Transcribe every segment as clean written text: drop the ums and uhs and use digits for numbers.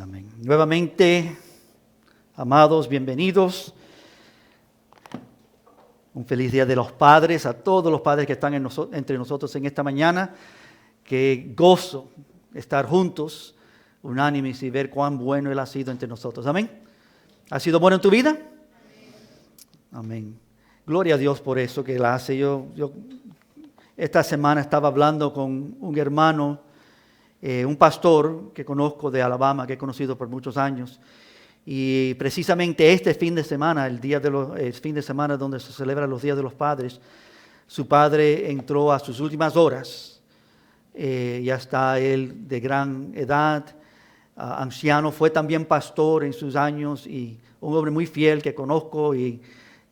Amén. Nuevamente, amados, bienvenidos. Un feliz día de los padres, a todos los padres que están entre nosotros en esta mañana. Qué gozo estar juntos, unánimes y ver cuán bueno Él ha sido entre nosotros. Amén. ¿Ha sido bueno en tu vida? Amén. Gloria a Dios por eso que Él hace. Yo esta semana estaba hablando con un hermano, un pastor que conozco de Alabama, que he conocido por muchos años. Y precisamente este fin de semana, el fin de semana donde se celebran los días de los padres, su padre entró a sus últimas horas. Ya está él de gran edad, anciano, fue también pastor en sus años y un hombre muy fiel que conozco y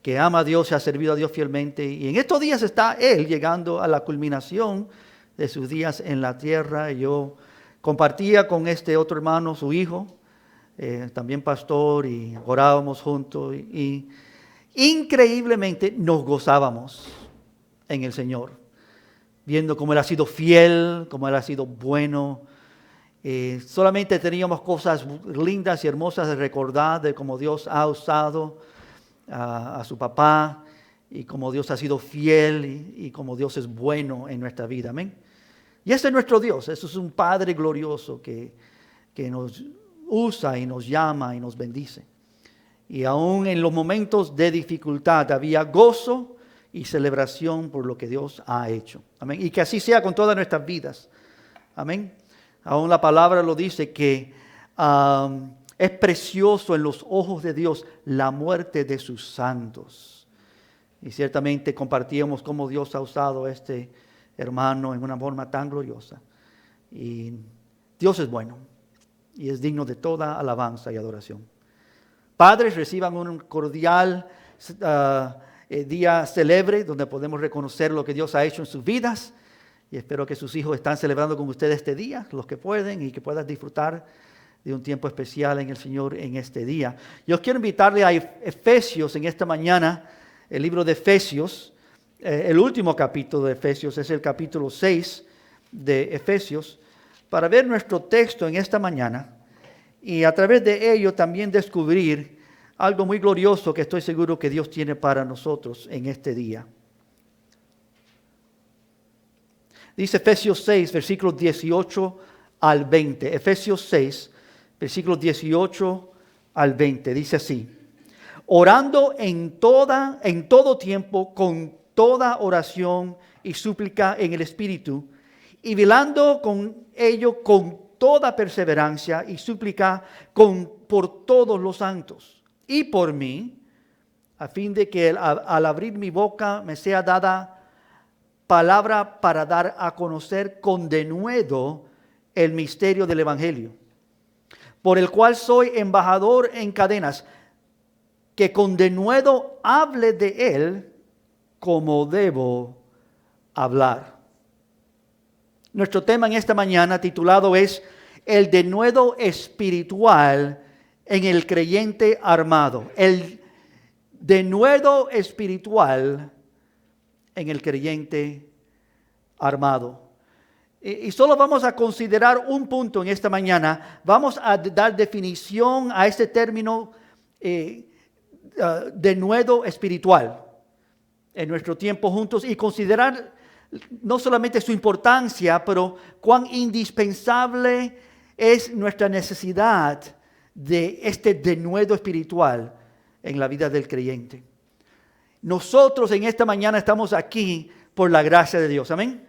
que ama a Dios y ha servido a Dios fielmente. Y en estos días está él llegando a la culminación de sus días en la tierra. Yo compartía con este otro hermano, su hijo, también pastor, y orábamos juntos y increíblemente nos gozábamos en el Señor, viendo cómo Él ha sido fiel, cómo Él ha sido bueno. Solamente teníamos cosas lindas y hermosas de recordar de cómo Dios ha usado a su papá y cómo Dios ha sido fiel y cómo Dios es bueno en nuestra vida. Amén. Y ese es nuestro Dios. Eso es un Padre glorioso que nos usa y nos llama y nos bendice. Y aún en los momentos de dificultad había gozo y celebración por lo que Dios ha hecho. Amén. Y que así sea con todas nuestras vidas. Amén. Aún la palabra lo dice que es precioso en los ojos de Dios la muerte de sus santos. Y ciertamente compartíamos cómo Dios ha usado a este hermano en una forma tan gloriosa. Y Dios es bueno y es digno de toda alabanza y adoración. Padres, reciban un cordial día célebre donde podemos reconocer lo que Dios ha hecho en sus vidas. Y espero que sus hijos están celebrando con ustedes este día, los que pueden, y que puedan disfrutar de un tiempo especial en el Señor en este día. Yo quiero invitarle a Efesios en esta mañana, el libro de Efesios. El último capítulo de Efesios es el capítulo 6 de Efesios, para ver nuestro texto en esta mañana y a través de ello también descubrir algo muy glorioso que estoy seguro que Dios tiene para nosotros en este día. Dice Efesios 6, versículos 18 al 20. Efesios 6, versículos 18 al 20. Dice así: orando en todo tiempo con toda oración y súplica en el Espíritu, y velando con ello con toda perseverancia y súplica por todos los santos, y por mí, a fin de que al abrir mi boca me sea dada palabra para dar a conocer con denuedo el misterio del Evangelio, por el cual soy embajador en cadenas, que con denuedo hable de él como debo hablar. Nuestro tema en esta mañana titulado es el denuedo espiritual en el creyente armado. El denuedo espiritual en el creyente armado. Y solo vamos a considerar un punto en esta mañana. Vamos a dar definición a este término denuedo espiritual en nuestro tiempo juntos y considerar no solamente su importancia, pero cuán indispensable es nuestra necesidad de este denuedo espiritual en la vida del creyente. Nosotros en esta mañana estamos aquí por la gracia de Dios. Amén.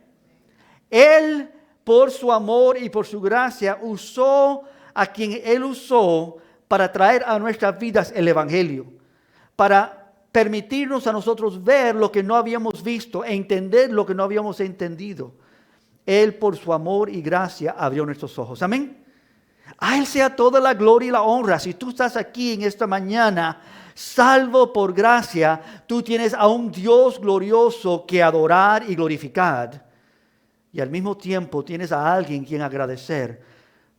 Él, por su amor y por su gracia, usó a quien Él usó para traer a nuestras vidas el Evangelio, para permitirnos a nosotros ver lo que no habíamos visto, entender lo que no habíamos entendido. Él, por su amor y gracia, abrió nuestros ojos. Amén. A Él sea toda la gloria y la honra. Si tú estás aquí en esta mañana, salvo por gracia, tú tienes a un Dios glorioso que adorar y glorificar. Y al mismo tiempo tienes a alguien quien agradecer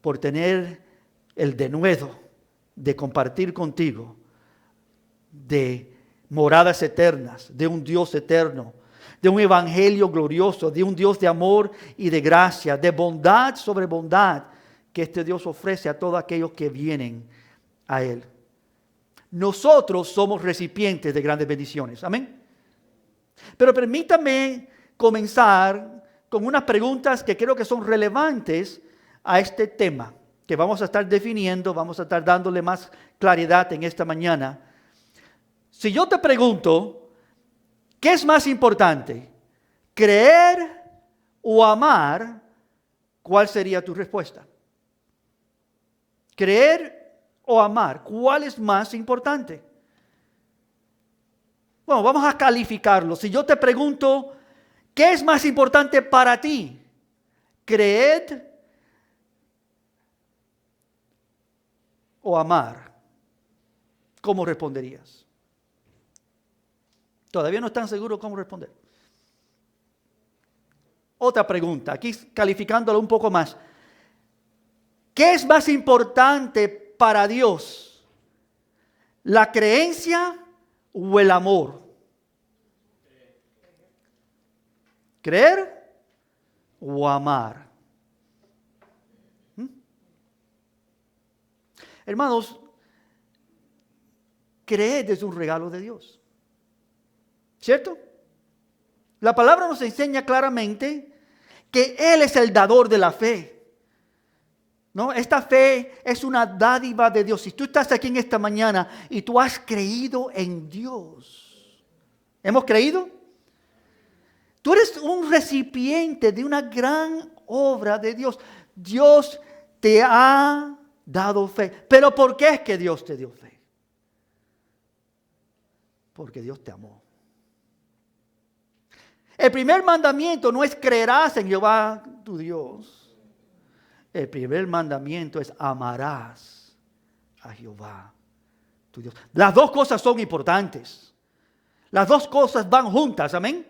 por tener el denuedo de compartir contigo de moradas eternas, de un Dios eterno, de un evangelio glorioso, de un Dios de amor y de gracia, de bondad sobre bondad que este Dios ofrece a todos aquellos que vienen a Él. Nosotros somos recipientes de grandes bendiciones. Amén. Pero permítame comenzar con unas preguntas que creo que son relevantes a este tema, que vamos a estar definiendo, vamos a estar dándole más claridad en esta mañana. Si yo te pregunto, ¿qué es más importante? ¿Creer o amar? ¿Cuál sería tu respuesta? ¿Creer o amar? ¿Cuál es más importante? Bueno, vamos a calificarlo. Si yo te pregunto, ¿qué es más importante para ti? ¿Creer o amar? ¿Cómo responderías? Todavía no están seguros cómo responder. Otra pregunta, aquí calificándolo un poco más. ¿Qué es más importante para Dios? ¿La creencia o el amor? ¿Creer o amar? Hermanos, creer es un regalo de Dios. ¿Cierto? La palabra nos enseña claramente que Él es el dador de la fe. ¿No? Esta fe es una dádiva de Dios. Si tú estás aquí en esta mañana y tú has creído en Dios, ¿hemos creído? Tú eres un recipiente de una gran obra de Dios. Dios te ha dado fe. ¿Pero por qué es que Dios te dio fe? Porque Dios te amó. El primer mandamiento no es creerás en Jehová tu Dios. El primer mandamiento es amarás a Jehová tu Dios. Las dos cosas son importantes. Las dos cosas van juntas, amén.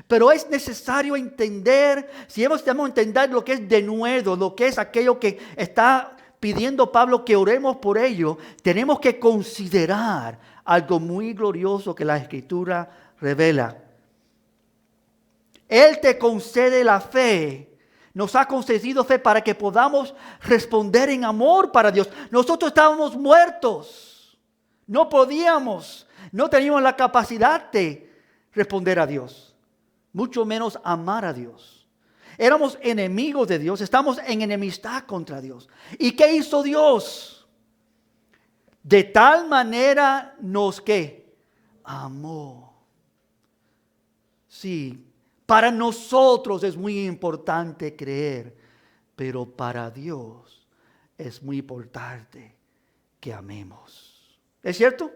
Pero es necesario entender, si hemos de entender lo que es denuedo, lo que es aquello que está pidiendo Pablo que oremos por ello, tenemos que considerar algo muy glorioso que la Escritura revela. Él te concede la fe, nos ha concedido fe para que podamos responder en amor para Dios. Nosotros estábamos muertos, no podíamos, no teníamos la capacidad de responder a Dios, mucho menos amar a Dios. Éramos enemigos de Dios, estamos en enemistad contra Dios. ¿Y qué hizo Dios? De tal manera nos ¿qué? Amó. Sí. Para nosotros es muy importante creer, pero para Dios es muy importante que amemos. ¿Es cierto?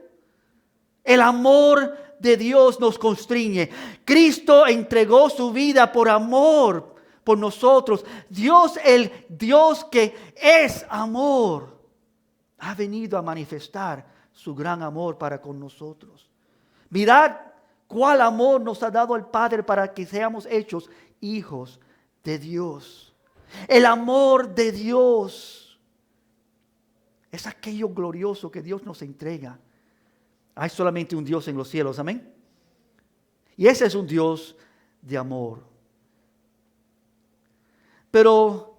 El amor de Dios nos constriñe. Cristo entregó su vida por amor por nosotros. Dios, el Dios que es amor, ha venido a manifestar su gran amor para con nosotros. Mirad cuál amor nos ha dado el Padre para que seamos hechos hijos de Dios. El amor de Dios es aquello glorioso que Dios nos entrega. Hay solamente un Dios en los cielos, amén. Y ese es un Dios de amor. Pero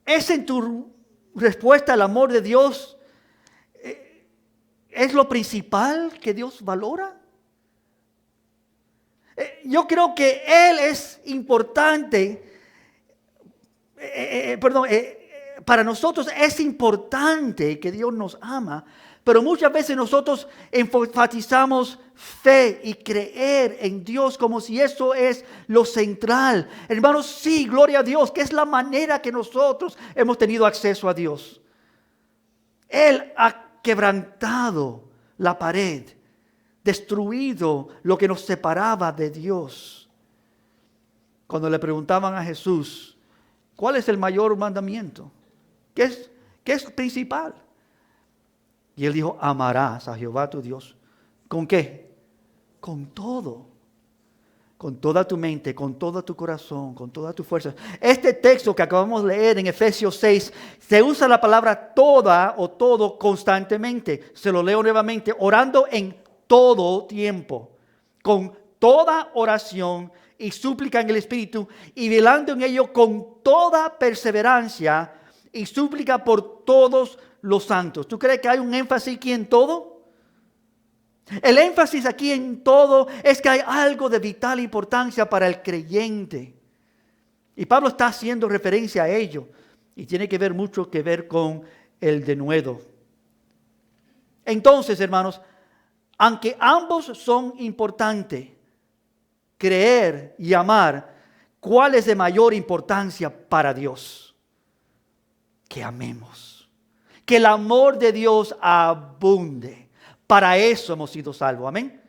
¿es en tu respuesta al amor de Dios? ¿Es lo principal que Dios valora? Yo creo que Él es importante, para nosotros es importante que Dios nos ama, pero muchas veces nosotros enfatizamos fe y creer en Dios como si eso es lo central. Hermanos, sí, gloria a Dios, que es la manera que nosotros hemos tenido acceso a Dios. Él ha quebrantado la pared, destruido lo que nos separaba de Dios. Cuando le preguntaban a Jesús, ¿cuál es el mayor mandamiento? ¿Qué es principal? Y él dijo, amarás a Jehová tu Dios. ¿Con qué? Con todo. Con toda tu mente, con todo tu corazón, con toda tu fuerza. Este texto que acabamos de leer en Efesios 6, se usa la palabra toda o todo constantemente. Se lo leo nuevamente, orando en todo tiempo, con toda oración y súplica en el Espíritu, y velando en ello con toda perseverancia y súplica por todos los santos. ¿Tú crees que hay un énfasis aquí en todo? El énfasis aquí en todo es que hay algo de vital importancia para el creyente. Y Pablo está haciendo referencia a ello. Y tiene que ver mucho que ver con el denuedo. Entonces, hermanos, aunque ambos son importantes, creer y amar, ¿cuál es de mayor importancia para Dios? Que amemos. Que el amor de Dios abunde. Para eso hemos sido salvos. Amén.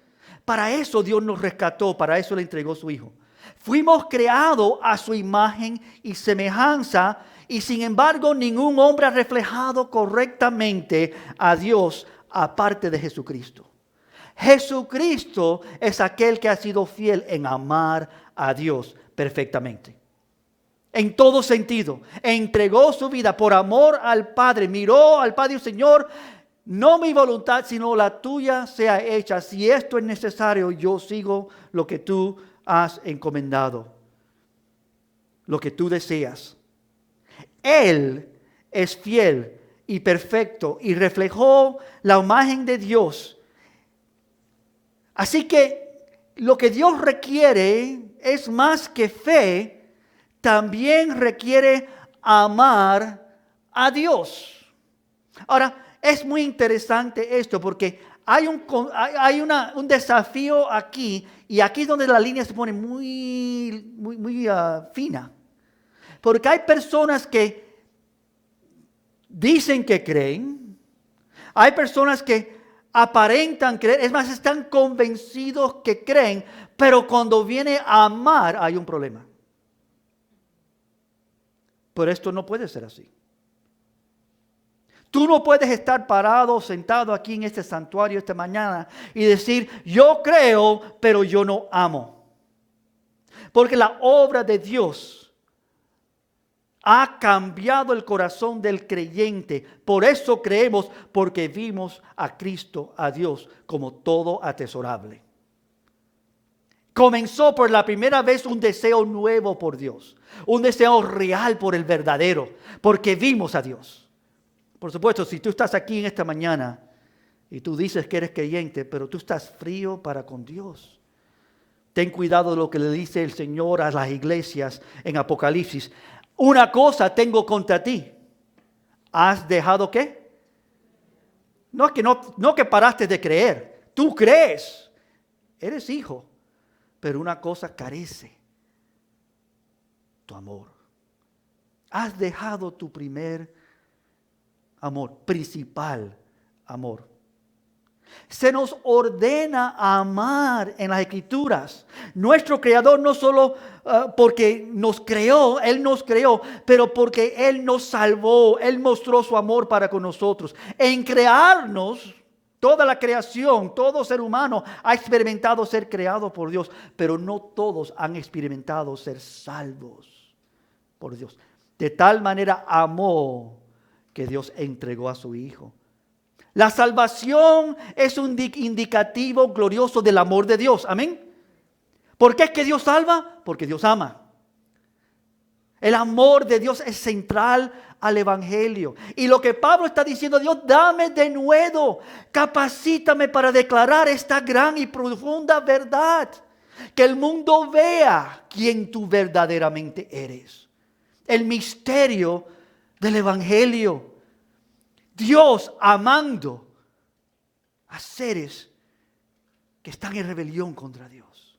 Para eso Dios nos rescató. Para eso le entregó su Hijo. Fuimos creados a su imagen y semejanza. Y sin embargo, ningún hombre ha reflejado correctamente a Dios aparte de Jesucristo. Jesucristo es aquel que ha sido fiel en amar a Dios perfectamente. En todo sentido, entregó su vida por amor al Padre. Miró al Padre y dijo: Señor, no mi voluntad, sino la tuya sea hecha. Si esto es necesario, yo sigo lo que tú has encomendado, lo que tú deseas. Él es fiel y perfecto y reflejó la imagen de Dios. Así que lo que Dios requiere es más que fe, también requiere amar a Dios. Ahora, es muy interesante esto porque hay un desafío aquí, y aquí es donde la línea se pone muy fina. Porque hay personas que dicen que creen, hay personas que aparentan creer, es más, están convencidos que creen, pero cuando viene a amar hay un problema. Pero esto no puede ser así. Tú no puedes estar parado, sentado aquí en este santuario esta mañana y decir: yo creo, pero yo no amo. Porque la obra de Dios ha cambiado el corazón del creyente. Por eso creemos, porque vimos a Cristo, a Dios, como todo atesorable. Comenzó por la primera vez un deseo nuevo por Dios. Un deseo real por el verdadero. Porque vimos a Dios. Por supuesto, si tú estás aquí en esta mañana y tú dices que eres creyente, pero tú estás frío para con Dios. Ten cuidado de lo que le dice el Señor a las iglesias en Apocalipsis. Una cosa tengo contra ti. ¿Has dejado qué? No que paraste de creer. Tú crees. Eres hijo. Pero una cosa carece. Tu amor. Has dejado tu primer amor. Principal amor. Se nos ordena amar en las Escrituras. Nuestro Creador no solo porque nos creó, Él nos creó, pero porque Él nos salvó. Él mostró su amor para con nosotros. En crearnos, toda la creación, todo ser humano ha experimentado ser creado por Dios, pero no todos han experimentado ser salvos por Dios. De tal manera amó que Dios entregó a su Hijo. La salvación es un indicativo glorioso del amor de Dios. Amén. ¿Por qué es que Dios salva? Porque Dios ama. El amor de Dios es central al Evangelio. Y lo que Pablo está diciendo: Dios, dame de nuevo, capacítame para declarar esta gran y profunda verdad. Que el mundo vea quién tú verdaderamente eres. El misterio del Evangelio. Dios amando a seres que están en rebelión contra Dios.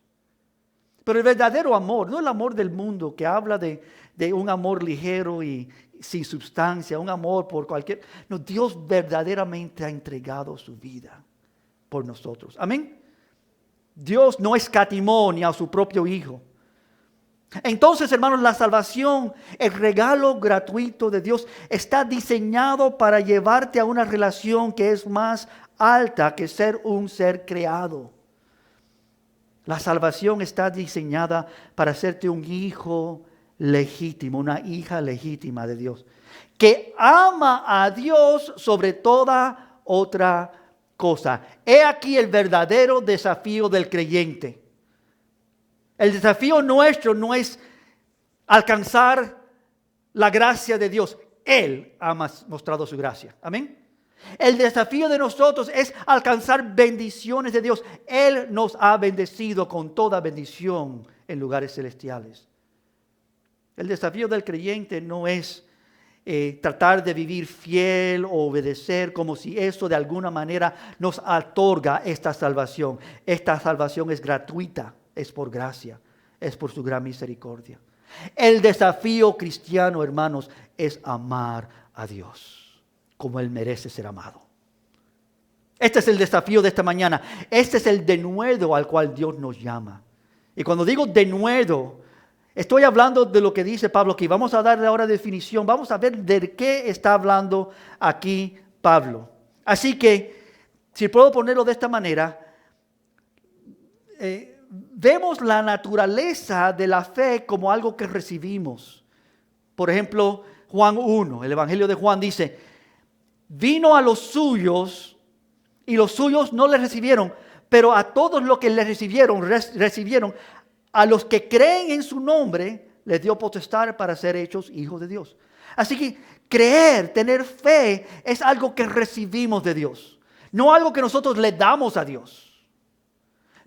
Pero el verdadero amor, no el amor del mundo que habla de un amor ligero y sin sustancia, un amor por cualquier... No, Dios verdaderamente ha entregado su vida por nosotros. Amén. Dios no escatimó ni a su propio Hijo. Entonces, hermanos, la salvación, el regalo gratuito de Dios, está diseñado para llevarte a una relación que es más alta que ser un ser creado. La salvación está diseñada para hacerte un hijo legítimo, una hija legítima de Dios, que ama a Dios sobre toda otra cosa. He aquí el verdadero desafío del creyente. El desafío nuestro no es alcanzar la gracia de Dios. Él ha mostrado su gracia. Amén. El desafío de nosotros es alcanzar bendiciones de Dios. Él nos ha bendecido con toda bendición en lugares celestiales. El desafío del creyente no es tratar de vivir fiel o obedecer como si eso de alguna manera nos otorga esta salvación. Esta salvación es gratuita, es por gracia, es por su gran misericordia. El desafío cristiano, hermanos, es amar a Dios como Él merece ser amado. Este es el desafío de esta mañana. Este es el denuedo al cual Dios nos llama. Y cuando digo denuedo, estoy hablando de lo que dice Pablo aquí. Vamos a darle ahora definición. Vamos a ver de qué está hablando aquí Pablo. Así que, si puedo ponerlo de esta manera, vemos la naturaleza de la fe como algo que recibimos. Por ejemplo, Juan 1, el Evangelio de Juan dice, vino a los suyos y los suyos no le recibieron, pero a todos los que le recibieron, a los que creen en su nombre, les dio potestad para ser hechos hijos de Dios. Así que creer, tener fe, es algo que recibimos de Dios, no algo que nosotros le damos a Dios.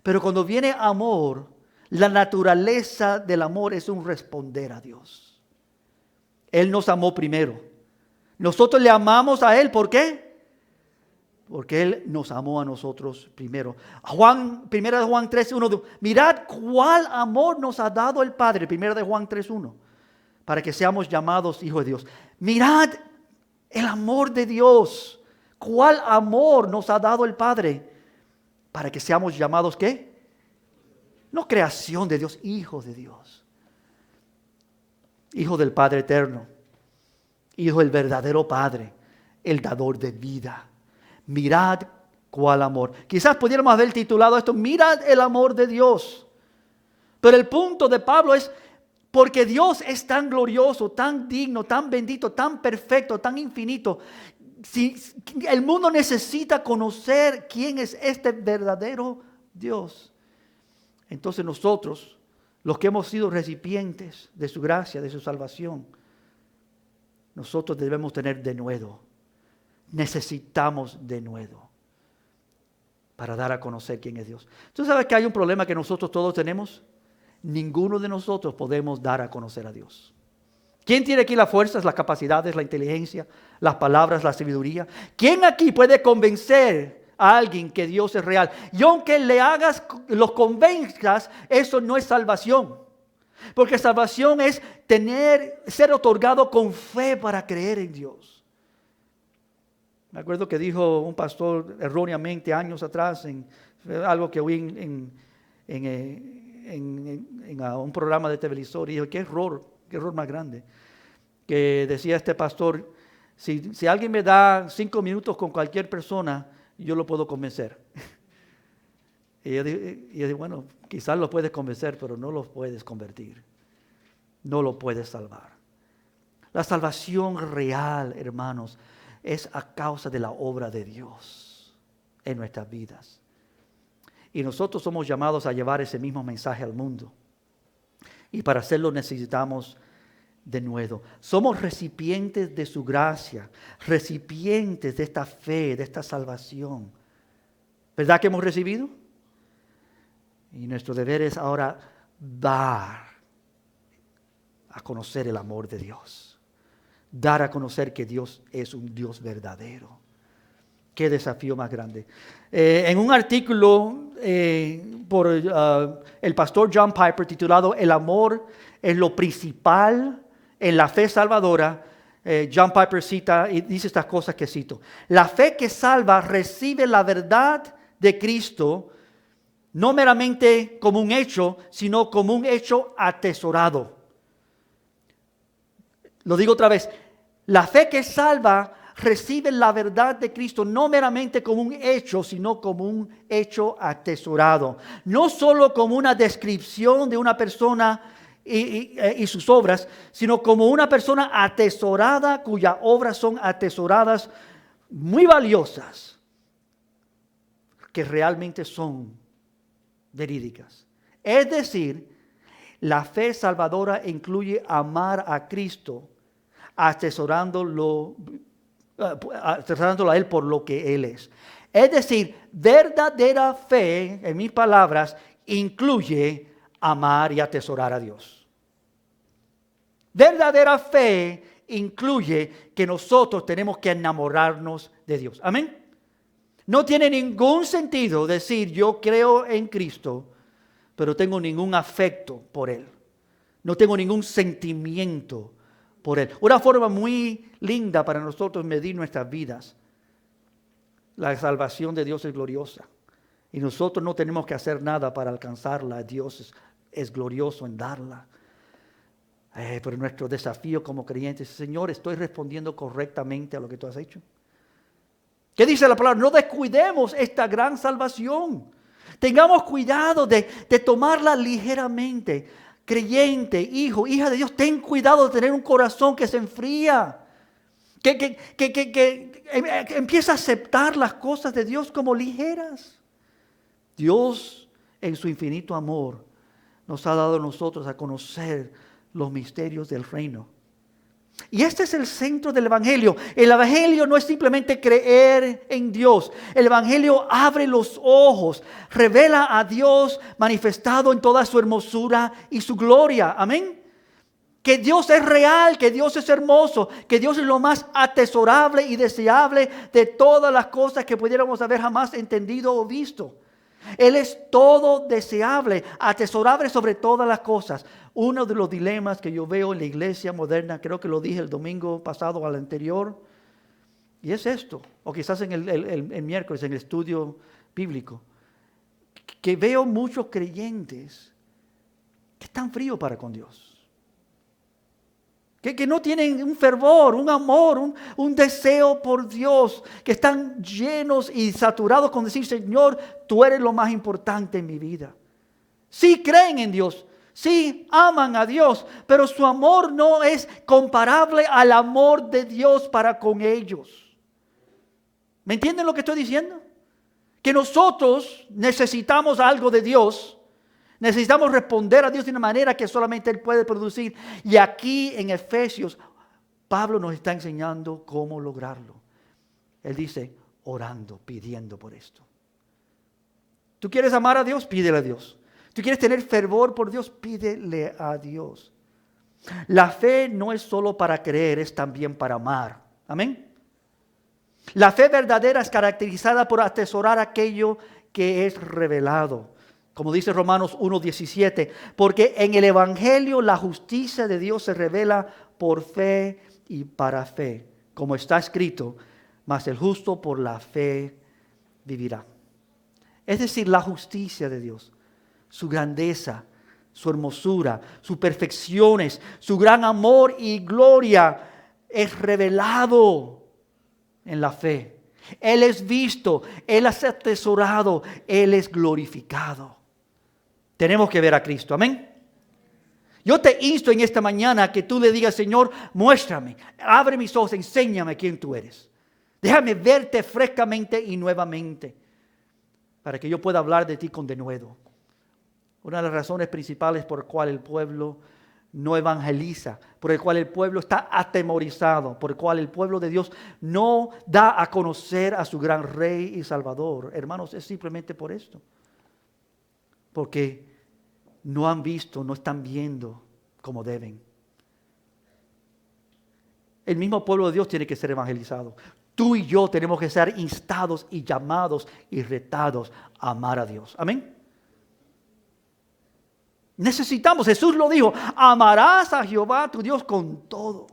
Pero cuando viene amor, la naturaleza del amor es un responder a Dios. Él nos amó primero. Nosotros le amamos a Él, ¿por qué? Porque Él nos amó a nosotros primero. Primera de Juan 3:1. Mirad cuál amor nos ha dado el Padre. Primera de Juan 3:1. Para que seamos llamados hijos de Dios. Mirad el amor de Dios. ¿Cuál amor nos ha dado el Padre? Para que seamos llamados, ¿qué? No creación de Dios, hijos de Dios. Hijo del Padre eterno. Hijo del verdadero Padre. El dador de vida. Mirad cuál amor. Quizás pudiéramos haber titulado esto, mirad el amor de Dios. Pero el punto de Pablo es, porque Dios es tan glorioso, tan digno, tan bendito, tan perfecto, tan infinito. Si el mundo necesita conocer quién es este verdadero Dios, entonces nosotros, los que hemos sido recipientes de su gracia, de su salvación, nosotros debemos tener denuedo. Necesitamos denuedo para dar a conocer quién es Dios. ¿Tú sabes que hay un problema que nosotros todos tenemos? Ninguno de nosotros podemos dar a conocer a Dios. ¿Quién tiene aquí las fuerzas, las capacidades, la inteligencia, las palabras, la sabiduría? ¿Quién aquí puede convencer a alguien que Dios es real? Y aunque los convenzcas, eso no es salvación. Porque salvación es ser otorgado con fe para creer en Dios. Me acuerdo que dijo un pastor erróneamente años atrás, algo que oí en un programa de televisor, y dijo, qué error más grande. Que decía este pastor, si alguien me da 5 minutos con cualquier persona, yo lo puedo convencer. Y yo dije, bueno, quizás lo puedes convencer, pero no lo puedes convertir. No lo puedes salvar. La salvación real, hermanos, es a causa de la obra de Dios en nuestras vidas. Y nosotros somos llamados a llevar ese mismo mensaje al mundo. Y para hacerlo necesitamos denuedo. Somos recipientes de su gracia, recipientes de esta fe, de esta salvación. ¿Verdad que hemos recibido? Y nuestro deber es ahora dar a conocer el amor de Dios. Dar a conocer que Dios es un Dios verdadero. Qué desafío más grande. En un artículo por el pastor John Piper titulado El amor es lo principal en la fe salvadora, John Piper cita y dice estas cosas que cito. La fe que salva recibe la verdad de Cristo no meramente como un hecho, sino como un hecho atesorado. Lo digo otra vez. La fe que salva recibe la verdad de Cristo no meramente como un hecho, sino como un hecho atesorado. No solo como una descripción de una persona y sus obras, sino como una persona atesorada cuyas obras son atesoradas, muy valiosas, que realmente son verídicas. Es decir, La fe salvadora incluye amar a Cristo, atesorándolo a Él por lo que Él es. Es decir, verdadera fe, en mis palabras, incluye amar y atesorar a Dios. Verdadera fe incluye que nosotros tenemos que enamorarnos de Dios. Amén. No tiene ningún sentido decir yo creo en Cristo, pero tengo ningún afecto por Él. No tengo ningún sentimiento por Él. Una forma muy linda para nosotros medir nuestras vidas. La salvación de Dios es gloriosa. Y nosotros no tenemos que hacer nada para alcanzarla. Dios es glorioso en darla. Pero nuestro desafío como creyentes, Señor, ¿estoy respondiendo correctamente a lo que tú has hecho? ¿Qué dice la palabra? No descuidemos esta gran salvación. Tengamos cuidado de tomarla ligeramente. Creyente, hijo, hija de Dios, ten cuidado de tener un corazón que se enfría. Que empieza a aceptar las cosas de Dios como ligeras. Dios, en su infinito amor, nos ha dado a nosotros a conocer los misterios del reino. Y este es el centro del Evangelio. El Evangelio no es simplemente creer en Dios. El Evangelio abre los ojos, revela a Dios manifestado en toda su hermosura y su gloria. Amén. Que Dios es real, que Dios es hermoso, que Dios es lo más atesorable y deseable de todas las cosas que pudiéramos haber jamás entendido o visto. Él es todo deseable, atesorable sobre todas las cosas. Uno de los dilemas que yo veo en la iglesia moderna, creo que lo dije el domingo pasado o al anterior, y es esto, o quizás en el miércoles en el estudio bíblico, que veo muchos creyentes que están fríos para con Dios. Que no tienen un fervor, un amor, un deseo por Dios. Que están llenos y saturados con decir, Señor, tú eres lo más importante en mi vida. Sí creen en Dios, sí aman a Dios, pero su amor no es comparable al amor de Dios para con ellos. ¿Me entienden lo que estoy diciendo? Que nosotros necesitamos algo de Dios. Necesitamos responder a Dios de una manera que solamente Él puede producir. Y aquí en Efesios, Pablo nos está enseñando cómo lograrlo. Él dice, orando, pidiendo por esto. ¿Tú quieres amar a Dios? Pídele a Dios. ¿Tú quieres tener fervor por Dios? Pídele a Dios. La fe no es solo para creer, es también para amar. Amén. La fe verdadera es caracterizada por atesorar aquello que es revelado. Como dice Romanos 1:17, porque en el Evangelio la justicia de Dios se revela por fe y para fe. Como está escrito, mas el justo por la fe vivirá. Es decir, la justicia de Dios, su grandeza, su hermosura, sus perfecciones, su gran amor y gloria es revelado en la fe. Él es visto, Él es atesorado, Él es glorificado. Tenemos que ver a Cristo, amén. Yo te insto en esta mañana que tú le digas, Señor, muéstrame, abre mis ojos, enséñame quién tú eres. Déjame verte frescamente y nuevamente, para que yo pueda hablar de ti con denuedo. Una de las razones principales por la cual el pueblo no evangeliza, por el cual el pueblo está atemorizado, por el cual el pueblo de Dios no da a conocer a su gran Rey y Salvador. Hermanos, es simplemente por esto. Porque no han visto, no están viendo como deben. El mismo pueblo de Dios tiene que ser evangelizado. Tú y yo tenemos que ser instados y llamados y retados a amar a Dios. Amén. Necesitamos, Jesús lo dijo, amarás a Jehová tu Dios con todo.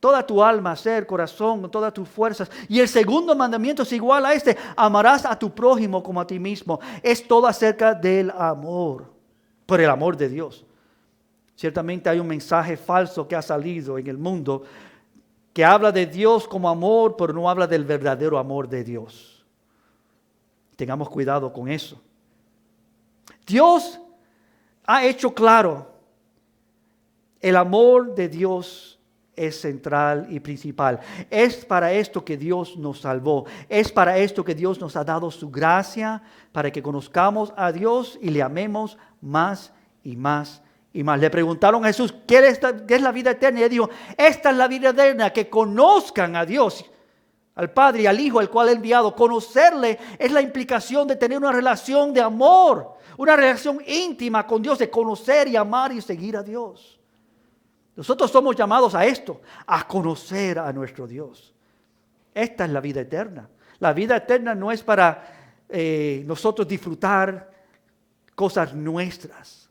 Toda tu alma, ser, corazón, todas tus fuerzas. Y el segundo mandamiento es igual a este. Amarás a tu prójimo como a ti mismo. Es todo acerca del amor. Por el amor de Dios. Ciertamente hay un mensaje falso que ha salido en el mundo que habla de Dios como amor, pero no habla del verdadero amor de Dios. Tengamos cuidado con eso. Dios ha hecho claro, el amor de Dios es central y principal. Es para esto que Dios nos salvó. Es para esto que Dios nos ha dado su gracia, para que conozcamos a Dios y le amemos más y más y más. Le preguntaron a Jesús, ¿qué es la vida eterna? Y él dijo, esta es la vida eterna, que conozcan a Dios, al Padre y al Hijo, el cual ha enviado. Conocerle es la implicación de tener una relación de amor, una relación íntima con Dios, de conocer y amar y seguir a Dios. Nosotros somos llamados a esto, a conocer a nuestro Dios. Esta es la vida eterna. La vida eterna no es para nosotros disfrutar cosas nuestras,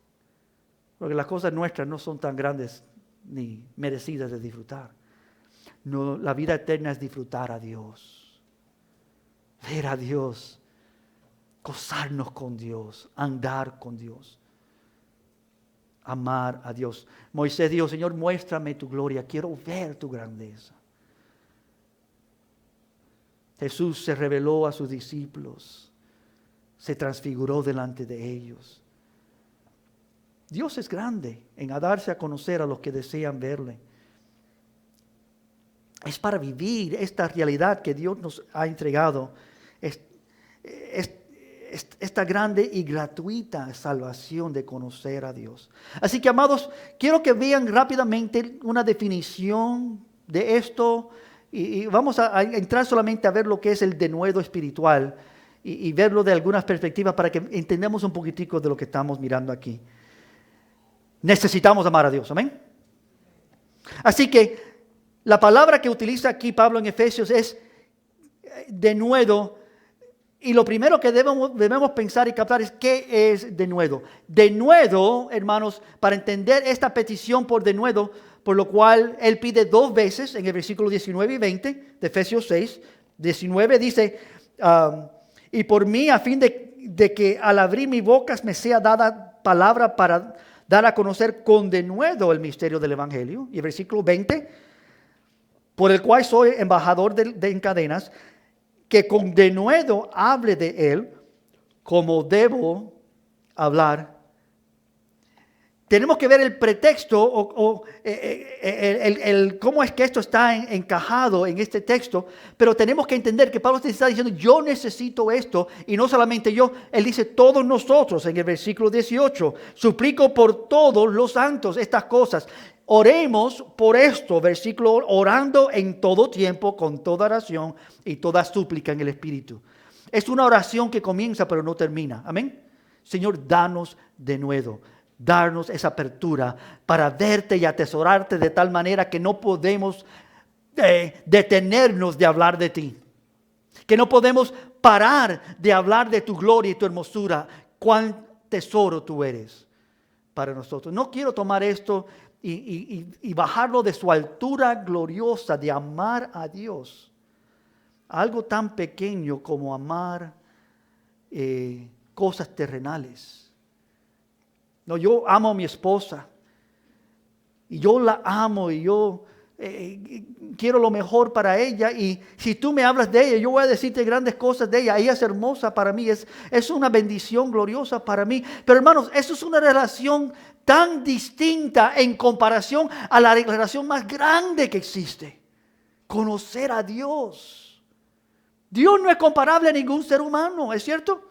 porque las cosas nuestras no son tan grandes ni merecidas de disfrutar. No, la vida eterna es disfrutar a Dios, ver a Dios, gozarnos con Dios, andar con Dios, amar a Dios. Moisés dijo, Señor, muéstrame tu gloria, quiero ver tu grandeza. Jesús se reveló a sus discípulos, se transfiguró delante de ellos. Dios es grande en darse a conocer a los que desean verle. Es para vivir esta realidad que Dios nos ha entregado, esta grande y gratuita salvación de conocer a Dios. Así que, amados, quiero que vean rápidamente una definición de esto y vamos a entrar solamente a ver lo que es el denuedo espiritual y verlo de algunas perspectivas para que entendamos un poquitico de lo que estamos mirando aquí. Necesitamos amar a Dios, amén. Así que la palabra que utiliza aquí Pablo en Efesios es denuedo. Y lo primero que debemos pensar y captar es ¿qué es denuedo? Denuedo, hermanos, para entender esta petición por denuedo, por lo cual él pide 2 veces en el versículo 19 y 20 de Efesios 6. 19 dice, y por mí a fin de que al abrir mi boca me sea dada palabra para dar a conocer con denuedo el misterio del Evangelio. Y el versículo 20, por el cual soy embajador en cadenas, que con denuedo hable de él como debo hablar. Tenemos que ver el pretexto cómo es que esto está encajado en este texto, pero tenemos que entender que Pablo está diciendo, yo necesito esto, y no solamente yo, él dice todos nosotros en el versículo 18, suplico por todos los santos estas cosas. Oremos por esto, versículo, orando en todo tiempo, con toda oración y toda súplica en el Espíritu. Es una oración que comienza pero no termina. Amén. Señor, danos denuedo, darnos esa apertura para verte y atesorarte de tal manera que no podemos detenernos de hablar de ti. Que no podemos parar de hablar de tu gloria y tu hermosura. Cuán tesoro tú eres para nosotros. No quiero tomar esto y bajarlo de su altura gloriosa de amar a Dios. Algo tan pequeño como amar cosas terrenales. No, yo amo a mi esposa y yo la amo y yo quiero lo mejor para ella, y si tú me hablas de ella, yo voy a decirte grandes cosas de ella. Ella es hermosa para mí, es una bendición gloriosa para mí. Pero hermanos, eso es una relación tan distinta en comparación a la relación más grande que existe: conocer a Dios. Dios no es comparable a ningún ser humano, ¿es cierto?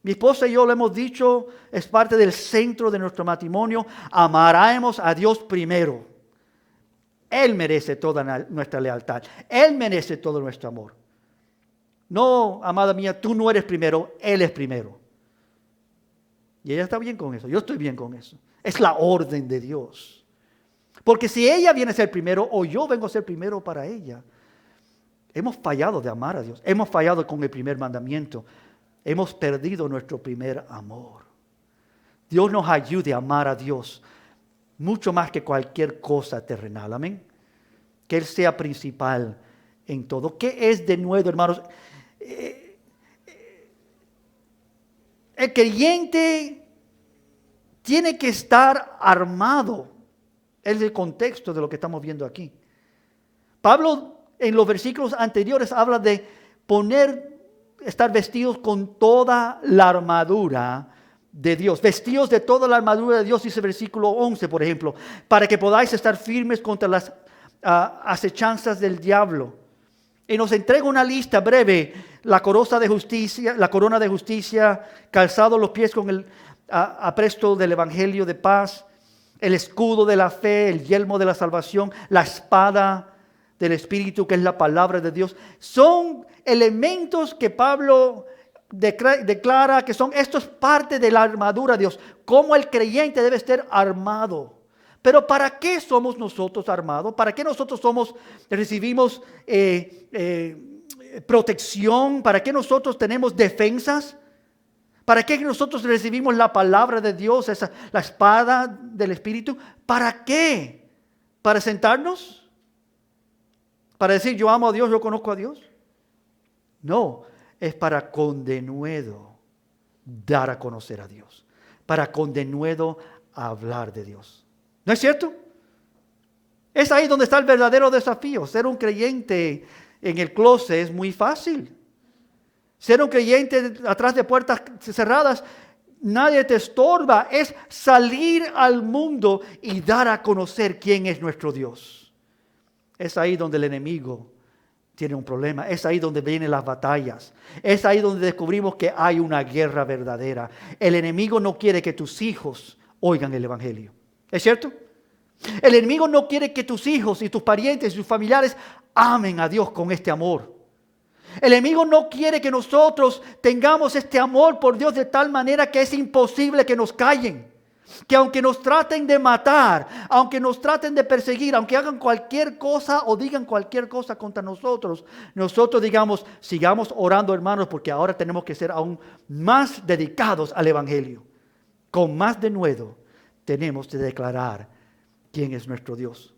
Mi esposa y yo lo hemos dicho, es parte del centro de nuestro matrimonio. Amaremos a Dios primero. Él merece toda nuestra lealtad. Él merece todo nuestro amor. No, amada mía, tú no eres primero, Él es primero. Y ella está bien con eso, yo estoy bien con eso. Es la orden de Dios. Porque si ella viene a ser primero o yo vengo a ser primero para ella, hemos fallado de amar a Dios. Hemos fallado con el primer mandamiento. Hemos perdido nuestro primer amor. Dios nos ayude a amar a Dios mucho más que cualquier cosa terrenal. Amén. Que Él sea principal en todo. ¿Qué es denuedo, hermanos? El creyente tiene que estar armado. Es el contexto de lo que estamos viendo aquí. Pablo en los versículos anteriores habla de estar vestidos con toda la armadura de Dios. Vestidos de toda la armadura de Dios, dice el versículo 11, por ejemplo, para que podáis estar firmes contra las acechanzas del diablo. Y nos entrega una lista breve: la corona de justicia, calzado los pies con el apresto del evangelio de paz, el escudo de la fe, el yelmo de la salvación, la espada del Espíritu, que es la palabra de Dios. Son elementos que Pablo declara que son, esto es parte de la armadura de Dios, cómo el creyente debe estar armado. Pero ¿para qué somos nosotros armados? ¿Para qué nosotros recibimos protección? ¿Para qué nosotros tenemos defensas? ¿Para qué nosotros recibimos la palabra de Dios, la espada del Espíritu? ¿Para qué? ¿Para sentarnos? ¿Para decir yo amo a Dios, yo conozco a Dios? No, es para con denuedo dar a conocer a Dios. Para con denuedo hablar de Dios. ¿No es cierto? Es ahí donde está el verdadero desafío. Ser un creyente en el closet es muy fácil. Ser un creyente atrás de puertas cerradas, nadie te estorba. Es salir al mundo y dar a conocer quién es nuestro Dios. Es ahí donde el enemigo tiene un problema. Es ahí donde vienen las batallas. Es ahí donde descubrimos que hay una guerra verdadera. El enemigo no quiere que tus hijos oigan el evangelio. ¿Es cierto? El enemigo no quiere que tus hijos y tus parientes y tus familiares amen a Dios con este amor. El enemigo no quiere que nosotros tengamos este amor por Dios de tal manera que es imposible que nos callen. Que aunque nos traten de matar, aunque nos traten de perseguir, aunque hagan cualquier cosa o digan cualquier cosa contra nosotros, nosotros digamos, sigamos orando, hermanos, porque ahora tenemos que ser aún más dedicados al evangelio. Con más denuedo tenemos que declarar quién es nuestro Dios.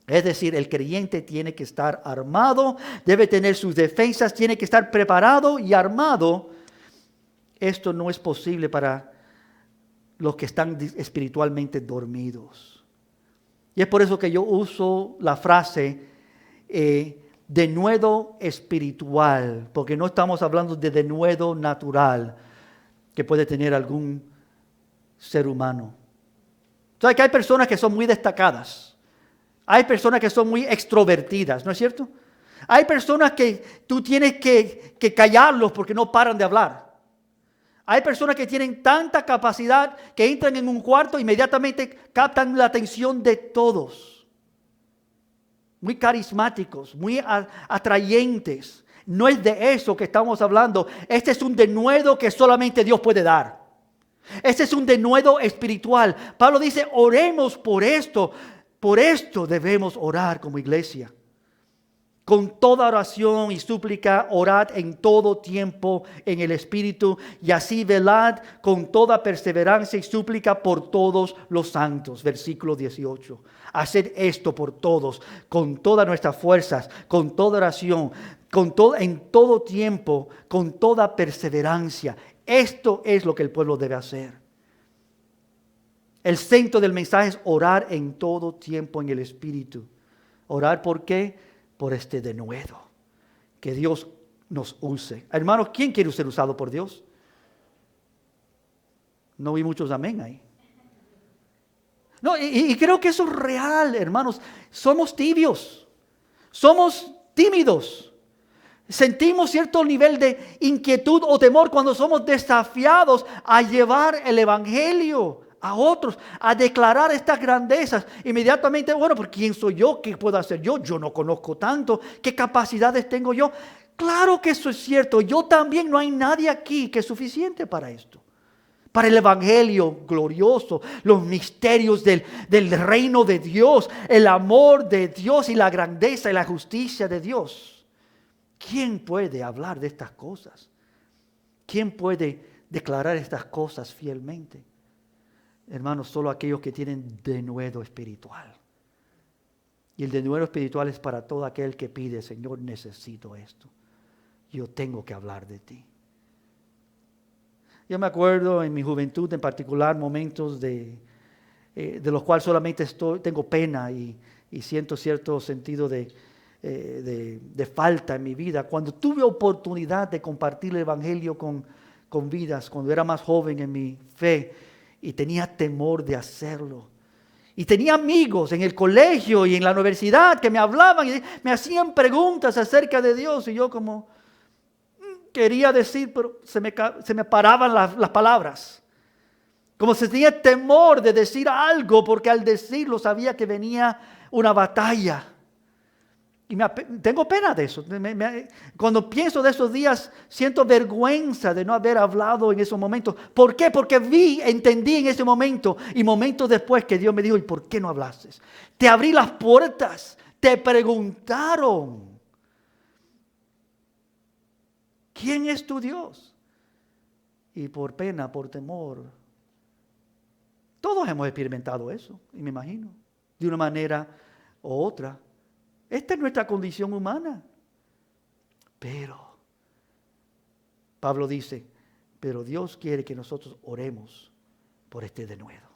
Es decir, el creyente tiene que estar armado, debe tener sus defensas, tiene que estar preparado y armado. Esto no es posible para los que están espiritualmente dormidos. Y es por eso que yo uso la frase denuedo espiritual, porque no estamos hablando de denuedo natural que puede tener algún ser humano. Entonces, que hay personas que son muy destacadas. Hay personas que son muy extrovertidas, ¿no es cierto? Hay personas que tú tienes que callarlos porque no paran de hablar. Hay personas que tienen tanta capacidad que entran en un cuarto e inmediatamente captan la atención de todos. Muy carismáticos, muy atrayentes. No es de eso que estamos hablando. Este es un denuedo que solamente Dios puede dar. Este es un denuedo espiritual. Pablo dice, oremos por esto. Por esto debemos orar como iglesia. Con toda oración y súplica, orad en todo tiempo en el Espíritu, y así velad con toda perseverancia y súplica por todos los santos. Versículo 18. Haced esto por todos, con todas nuestras fuerzas, con toda oración, en todo tiempo, con toda perseverancia. Esto es lo que el pueblo debe hacer. El centro del mensaje es orar en todo tiempo en el Espíritu. ¿Orar por qué? Por este denuedo. Que Dios nos use. Hermanos, ¿quién quiere ser usado por Dios? No vi muchos amén ahí. No, y creo que eso es real, hermanos. Somos tibios. Somos tímidos. Sentimos cierto nivel de inquietud o temor cuando somos desafiados a llevar el evangelio a otros, a declarar estas grandezas. Inmediatamente, bueno, ¿por quién soy yo? ¿Qué puedo hacer yo? Yo no conozco tanto. ¿Qué capacidades tengo yo? Claro que eso es cierto. Yo también, no hay nadie aquí que es suficiente para esto. Para el evangelio glorioso, los misterios del reino de Dios, el amor de Dios y la grandeza y la justicia de Dios. ¿Quién puede hablar de estas cosas? ¿Quién puede declarar estas cosas fielmente? Hermanos, solo aquellos que tienen denuedo espiritual. Y el denuedo espiritual es para todo aquel que pide, Señor, necesito esto. Yo tengo que hablar de ti. Yo me acuerdo en mi juventud, en particular, momentos de los cuales solamente tengo pena y siento cierto sentido de falta en mi vida. Cuando tuve oportunidad de compartir el evangelio con vidas, cuando era más joven en mi fe, y tenía temor de hacerlo. Y tenía amigos en el colegio y en la universidad que me hablaban y me hacían preguntas acerca de Dios. Y yo como quería decir, pero se me paraban las palabras. Como si tenía temor de decir algo, porque al decirlo sabía que venía una batalla. Y tengo pena de eso. Cuando pienso de esos días, siento vergüenza de no haber hablado en esos momentos. ¿Por qué? Porque entendí en ese momento y momentos después que Dios me dijo, ¿y por qué no hablaste? Te abrí las puertas, te preguntaron, ¿quién es tu Dios? Y por pena, por temor, todos hemos experimentado eso, y me imagino, de una manera u otra. Esta es nuestra condición humana. Pero, Pablo dice, pero Dios quiere que nosotros oremos por este denuedo.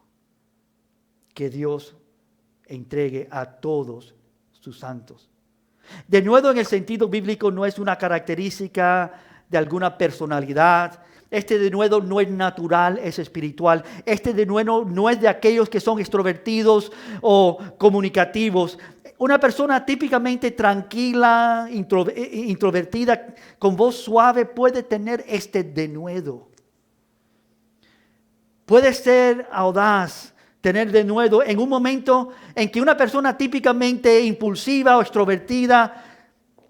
Que Dios entregue a todos sus santos. Denuedo en el sentido bíblico no es una característica de alguna personalidad. Este denuedo no es natural, es espiritual. Este denuedo no es de aquellos que son extrovertidos o comunicativos. Una persona típicamente tranquila, introvertida, con voz suave, puede tener este denuedo. Puede ser audaz, tener denuedo en un momento en que una persona típicamente impulsiva o extrovertida,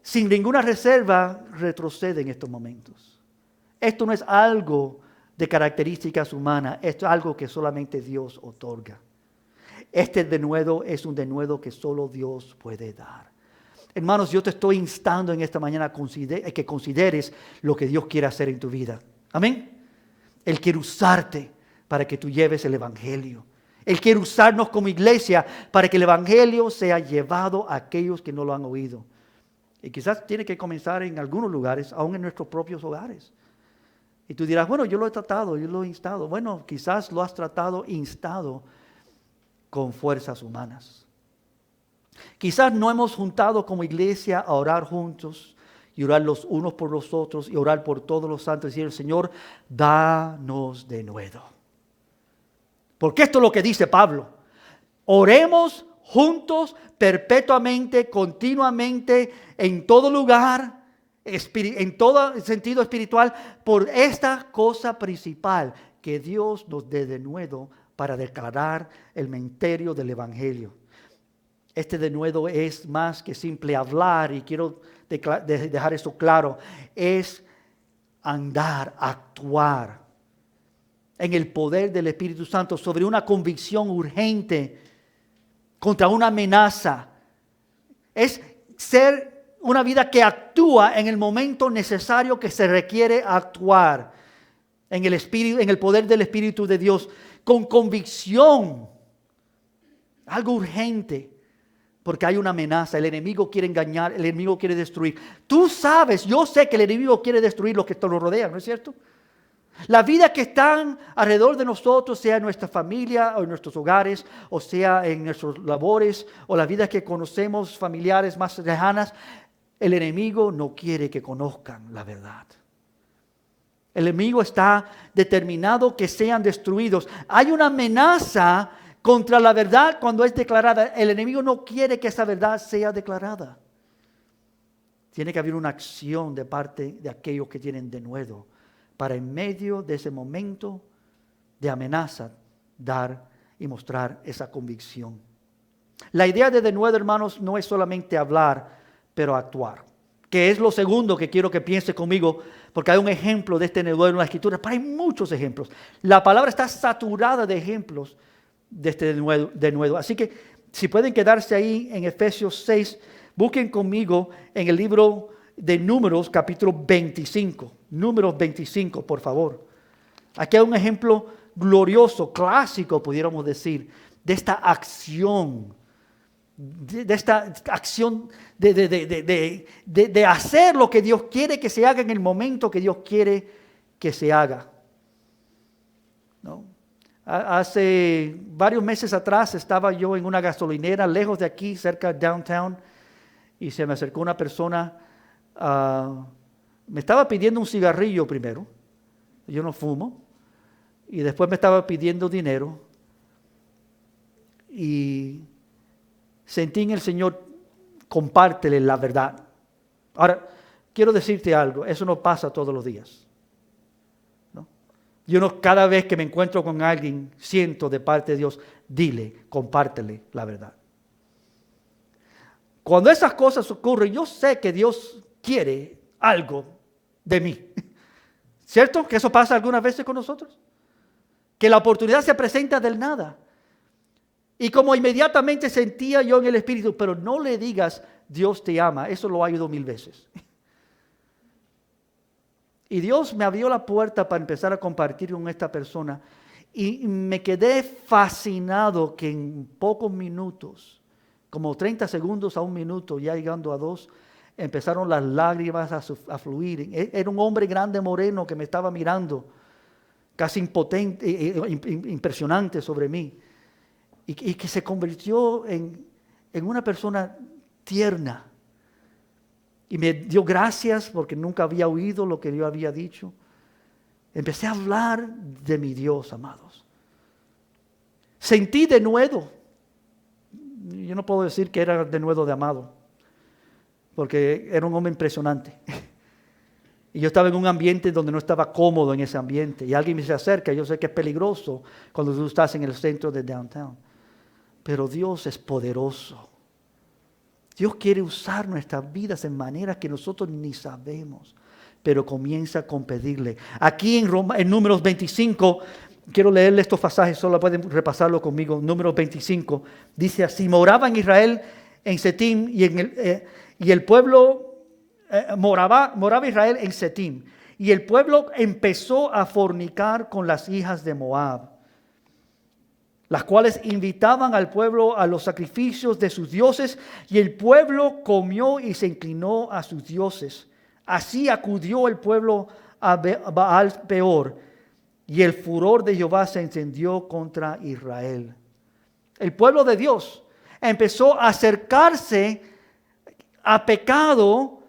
sin ninguna reserva, retrocede en estos momentos. Esto no es algo de características humanas, esto es algo que solamente Dios otorga. Este denuedo es un denuedo que solo Dios puede dar. Hermanos, yo te estoy instando en esta mañana a que consideres lo que Dios quiere hacer en tu vida. Amén. Él quiere usarte para que tú lleves el evangelio. Él quiere usarnos como iglesia para que el evangelio sea llevado a aquellos que no lo han oído. Y quizás tiene que comenzar en algunos lugares, aún en nuestros propios hogares. Y tú dirás, bueno, yo lo he tratado, yo lo he instado. Bueno, quizás lo has tratado, instado con fuerzas humanas. Quizás no hemos juntado como iglesia a orar juntos y orar los unos por los otros y orar por todos los santos y decir, Señor, danos denuedo. Porque esto es lo que dice Pablo. Oremos juntos, perpetuamente, continuamente, en todo lugar, en todo sentido espiritual, por esta cosa principal, que Dios nos dé denuedo para declarar el misterio del evangelio. Este denuedo es más que simple hablar, y quiero dejar esto claro, es andar, actuar en el poder del Espíritu Santo sobre una convicción urgente contra una amenaza. Es ser una vida que actúa en el momento necesario que se requiere actuar en el Espíritu, en el poder del Espíritu de Dios, con convicción, algo urgente, porque hay una amenaza. El enemigo quiere engañar, el enemigo quiere destruir. Tú sabes, yo sé que el enemigo quiere destruir los que nos rodean, ¿no es cierto? La vida que están alrededor de nosotros, sea en nuestra familia o en nuestros hogares, o sea en nuestras labores, o la vida que conocemos, familiares más lejanas, el enemigo no quiere que conozcan la verdad. El enemigo está determinado que sean destruidos. Hay una amenaza contra la verdad cuando es declarada. El enemigo no quiere que esa verdad sea declarada. Tiene que haber una acción de parte de aquellos que tienen denuedo, para en medio de ese momento de amenaza, dar y mostrar esa convicción. La idea de denuedo, hermanos, no es solamente hablar, pero actuar. Que es lo segundo que quiero que piense conmigo, porque hay un ejemplo de este denuedo en la Escritura, pero hay muchos ejemplos. La palabra está saturada de ejemplos de este denuedo. Así que, si pueden quedarse ahí en Efesios 6, busquen conmigo en el libro de Números, capítulo 25. Números 25, por favor. Aquí hay un ejemplo glorioso, clásico, pudiéramos decir, de esta acción, de hacer lo que Dios quiere que se haga en el momento que Dios quiere que se haga. ¿No? Hace varios meses atrás estaba yo en una gasolinera lejos de aquí, cerca de downtown, y se me acercó una persona. Me estaba pidiendo un cigarrillo primero. Yo no fumo. Y después me estaba pidiendo dinero. Y sentí en el Señor, compártele la verdad. Ahora, quiero decirte algo. Eso no pasa todos los días, ¿no? Cada vez que me encuentro con alguien, siento de parte de Dios, dile, compártele la verdad. Cuando esas cosas ocurren, yo sé que Dios quiere algo de mí. ¿Cierto? Que eso pasa algunas veces con nosotros. Que la oportunidad se presenta del nada. Y como inmediatamente sentía yo en el Espíritu, pero no le digas, Dios te ama. Eso lo ha oído 1000 veces. Y Dios me abrió la puerta para empezar a compartir con esta persona. Y me quedé fascinado que en pocos minutos, como 30 segundos a 1 minuto, ya llegando a 2, empezaron las lágrimas a fluir. Era un hombre grande, moreno, que me estaba mirando, casi impotente, impresionante sobre mí. Y que se convirtió en una persona tierna. Y me dio gracias porque nunca había oído lo que yo había dicho. Empecé a hablar de mi Dios, amados. Sentí denuedo. Yo no puedo decir que era denuedo de amado, porque era un hombre impresionante. Y yo estaba en un ambiente donde no estaba cómodo en ese ambiente. Y alguien me se acerca, yo sé que es peligroso cuando tú estás en el centro de downtown. Pero Dios es poderoso. Dios quiere usar nuestras vidas en maneras que nosotros ni sabemos, pero comienza con pedirle. Aquí en Números 25, quiero leerle estos pasajes, solo pueden repasarlo conmigo. Números 25, dice así: moraba en Israel en Setim y el pueblo, moraba Israel en Setim, y el pueblo empezó a fornicar con las hijas de Moab, las cuales invitaban al pueblo a los sacrificios de sus dioses, y el pueblo comió y se inclinó a sus dioses. Así acudió el pueblo a Baal Peor, y el furor de Jehová se encendió contra Israel. El pueblo de Dios empezó a acercarse a pecado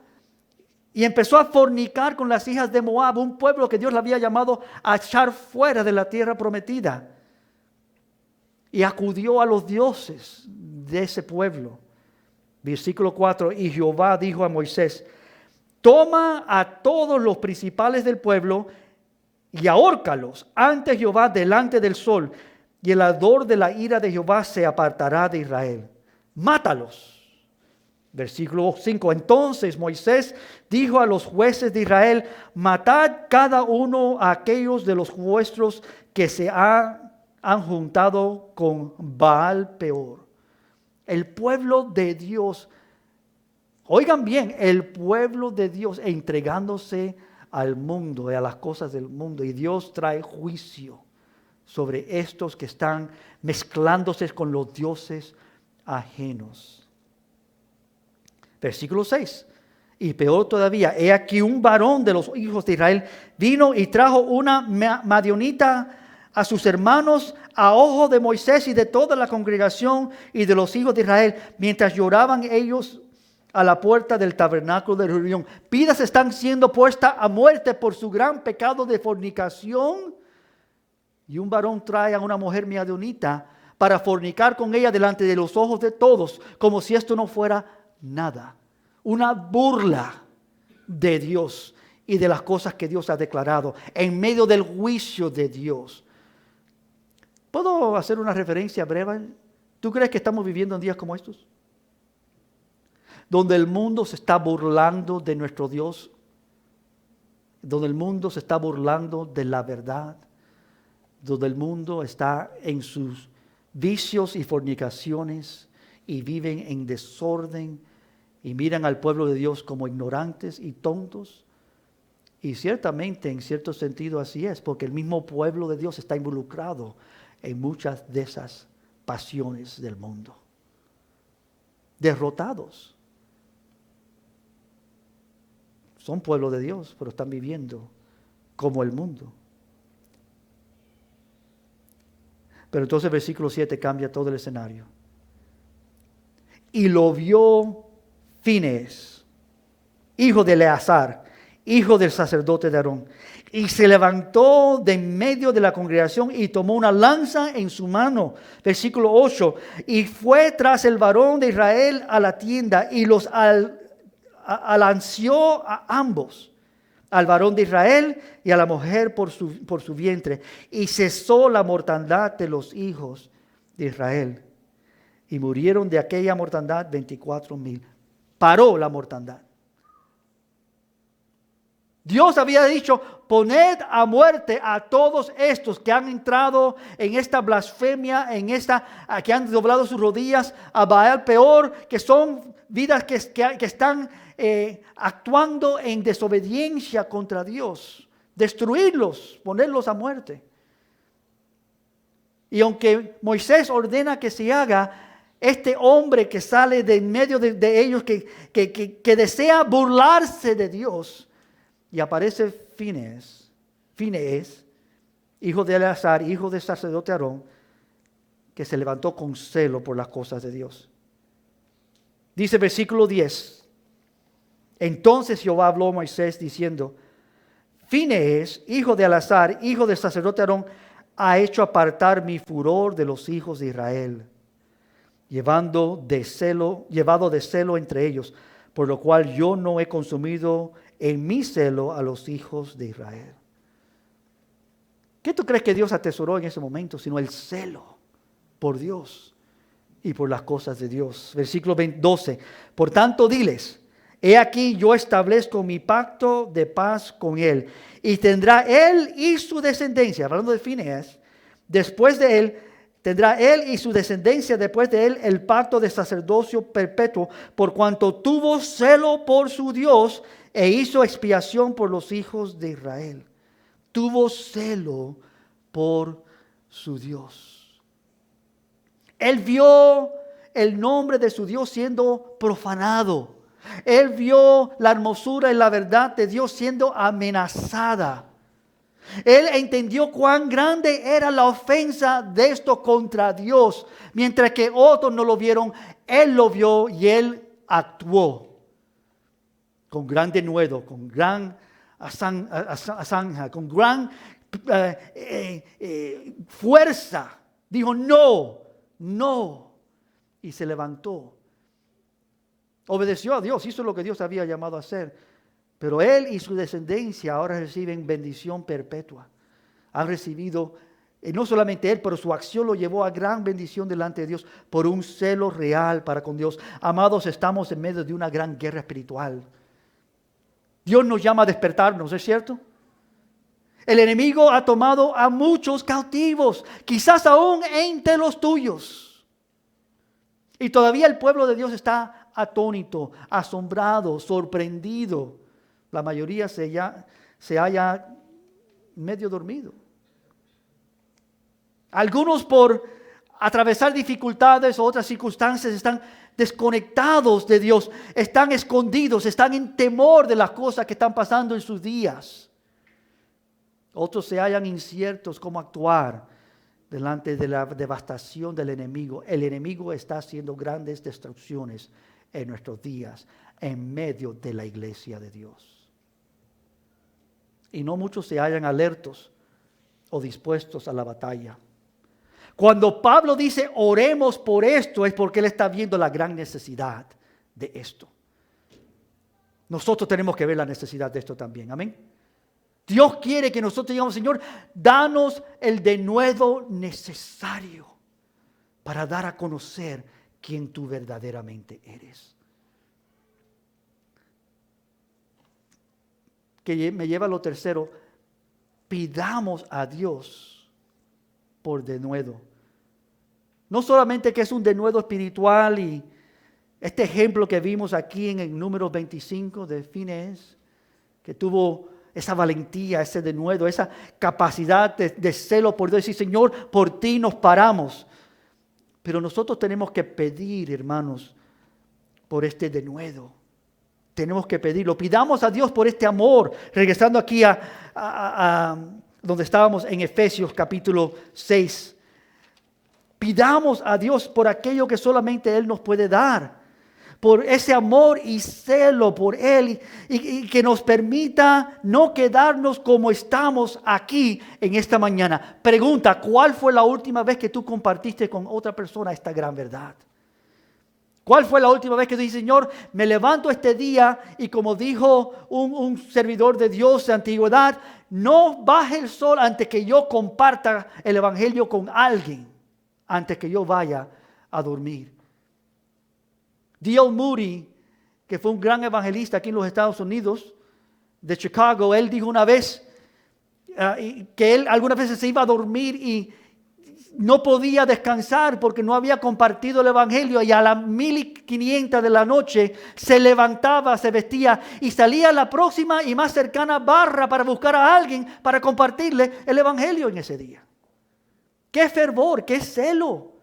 y empezó a fornicar con las hijas de Moab, un pueblo que Dios le había llamado a echar fuera de la tierra prometida. Y acudió a los dioses de ese pueblo. Versículo 4, y Jehová dijo a Moisés: toma a todos los principales del pueblo y ahórcalos ante Jehová delante del sol, y el ardor de la ira de Jehová se apartará de Israel. Mátalos. Versículo 5, entonces Moisés dijo a los jueces de Israel: matad cada uno a aquellos de los vuestros que se han juntado con Baal Peor. El pueblo de Dios, oigan bien, el pueblo de Dios entregándose al mundo y a las cosas del mundo, y Dios trae juicio sobre estos que están mezclándose con los dioses ajenos. Versículo 6. Y peor todavía, he aquí un varón de los hijos de Israel vino y trajo una madianita a sus hermanos a ojo de Moisés y de toda la congregación y de los hijos de Israel, mientras lloraban ellos a la puerta del tabernáculo de reunión. Vidas están siendo puestas a muerte por su gran pecado de fornicación. Y un varón trae a una mujer madianita para fornicar con ella delante de los ojos de todos, como si esto no fuera nada. Una burla de Dios y de las cosas que Dios ha declarado en medio del juicio de Dios. ¿Puedo hacer una referencia breve? ¿Tú crees que estamos viviendo en días como estos? Donde el mundo se está burlando de nuestro Dios, donde el mundo se está burlando de la verdad, donde el mundo está en sus vicios y fornicaciones y viven en desorden y miran al pueblo de Dios como ignorantes y tontos. Y ciertamente, en cierto sentido, así es, porque el mismo pueblo de Dios está involucrado en muchas de esas pasiones del mundo. Derrotados. Son pueblo de Dios, pero están viviendo como el mundo. Pero entonces versículo 7 cambia todo el escenario. Y lo vio Finees, hijo de Eleazar, hijo del sacerdote de Aarón, y se levantó de en medio de la congregación y tomó una lanza en su mano. Versículo 8, y fue tras el varón de Israel a la tienda y los alanceó a ambos. al varón de Israel y a la mujer por su vientre. Y cesó la mortandad de los hijos de Israel. Y murieron de aquella mortandad 24,000. Paró la mortandad. Dios había dicho, poned a muerte a todos estos que han entrado en esta blasfemia, que han doblado sus rodillas a Baal Peor, que son vidas que están actuando en desobediencia contra Dios. Destruirlos, ponerlos a muerte. Y aunque Moisés ordena que se haga, este hombre que sale de en medio de ellos, que desea burlarse de Dios, y aparece Finees, hijo de Eleazar, hijo del sacerdote Aarón, que se levantó con celo por las cosas de Dios. Dice versículo 10. Entonces Jehová habló a Moisés diciendo, Finees, hijo de Eleazar, hijo del sacerdote Aarón, ha hecho apartar mi furor de los hijos de Israel, llevado de celo entre ellos, por lo cual yo no he consumido en mi celo a los hijos de Israel. ¿Qué tú crees que Dios atesoró en ese momento? Sino el celo por Dios y por las cosas de Dios. Versículo 12. Por tanto diles, he aquí yo establezco mi pacto de paz con él, y tendrá él y su descendencia, hablando de Finees, después de él, tendrá él y su descendencia después de él el pacto de sacerdocio perpetuo, por cuanto tuvo celo por su Dios e hizo expiación por los hijos de Israel. Tuvo celo por su Dios. Él vio el nombre de su Dios siendo profanado. Él vio la hermosura y la verdad de Dios siendo amenazada. Él entendió cuán grande era la ofensa de esto contra Dios. Mientras que otros no lo vieron, Él lo vio y Él actuó con gran denuedo, con gran azanja, con gran fuerza. Dijo no. Y se levantó. Obedeció a Dios, hizo lo que Dios había llamado a hacer. Pero él y su descendencia ahora reciben bendición perpetua. Han recibido, no solamente él, pero su acción lo llevó a gran bendición delante de Dios por un celo real para con Dios. Amados, estamos en medio de una gran guerra espiritual. Dios nos llama a despertarnos, ¿es cierto? El enemigo ha tomado a muchos cautivos, quizás aún entre los tuyos. Y todavía el pueblo de Dios está atónito, asombrado, sorprendido. La mayoría se halla medio dormido. Algunos por atravesar dificultades o otras circunstancias están desconectados de Dios, están escondidos, están en temor de las cosas que están pasando en sus días. Otros se hallan inciertos cómo actuar delante de la devastación del enemigo. El enemigo está haciendo grandes destrucciones en nuestros días, en medio de la iglesia de Dios. Y no muchos se hallan alertos o dispuestos a la batalla. Cuando Pablo dice oremos por esto, es porque él está viendo la gran necesidad de esto. Nosotros tenemos que ver la necesidad de esto también, amén. Dios quiere que nosotros digamos, Señor, danos el denuedo necesario para dar a conocer quién tú verdaderamente eres. Que me lleva a lo tercero, pidamos a Dios por denuedo. No solamente que es un denuedo espiritual y este ejemplo que vimos aquí en el número 25 de Finees, que tuvo esa valentía, ese denuedo, esa capacidad de celo por Dios, decir, Señor, por ti nos paramos. Pero nosotros tenemos que pedir, hermanos, por este denuedo. Tenemos que pedirlo. Pidamos a Dios por este amor. Regresando aquí a donde estábamos en Efesios capítulo 6. Pidamos a Dios por aquello que solamente Él nos puede dar. Por ese amor y celo por Él. Y que nos permita no quedarnos como estamos aquí en esta mañana. Pregunta, ¿cuál fue la última vez que tú compartiste con otra persona esta gran verdad? ¿Cuál fue la última vez que dije, Señor, me levanto este día y como dijo un servidor de Dios de antigüedad, no baje el sol antes que yo comparta el evangelio con alguien, antes que yo vaya a dormir? D.L. Moody, que fue un gran evangelista aquí en los Estados Unidos, de Chicago, él dijo una vez que él algunas veces se iba a dormir y no podía descansar porque no había compartido el evangelio, y a las 1500 de la noche se levantaba, se vestía y salía a la próxima y más cercana barra para buscar a alguien para compartirle el evangelio en ese día. ¡Qué fervor, qué celo!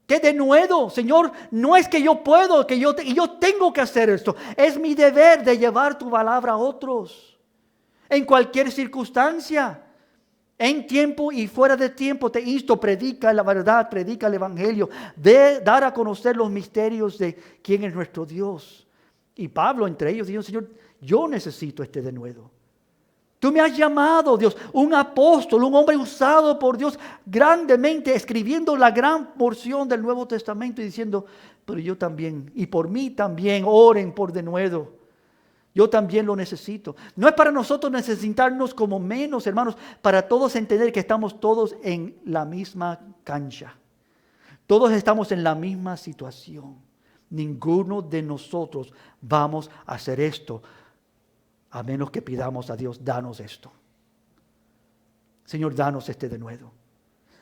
¡Qué denuedo! Señor, no es que yo puedo, que yo tengo que hacer esto. Es mi deber de llevar tu palabra a otros. En cualquier circunstancia, en tiempo y fuera de tiempo, te insto, predica la verdad, predica el evangelio, de dar a conocer los misterios de quién es nuestro Dios. Y Pablo entre ellos dijo, Señor, yo necesito este denuedo. Tú me has llamado, Dios, un apóstol, un hombre usado por Dios grandemente, escribiendo la gran porción del Nuevo Testamento y diciendo, pero yo también, y por mí también, oren por denuedo. Yo también lo necesito. No es para nosotros necesitarnos como menos, hermanos, para todos entender que estamos todos en la misma cancha. Todos estamos en la misma situación. Ninguno de nosotros vamos a hacer esto, a menos que pidamos a Dios, danos esto. Señor, danos este denuedo.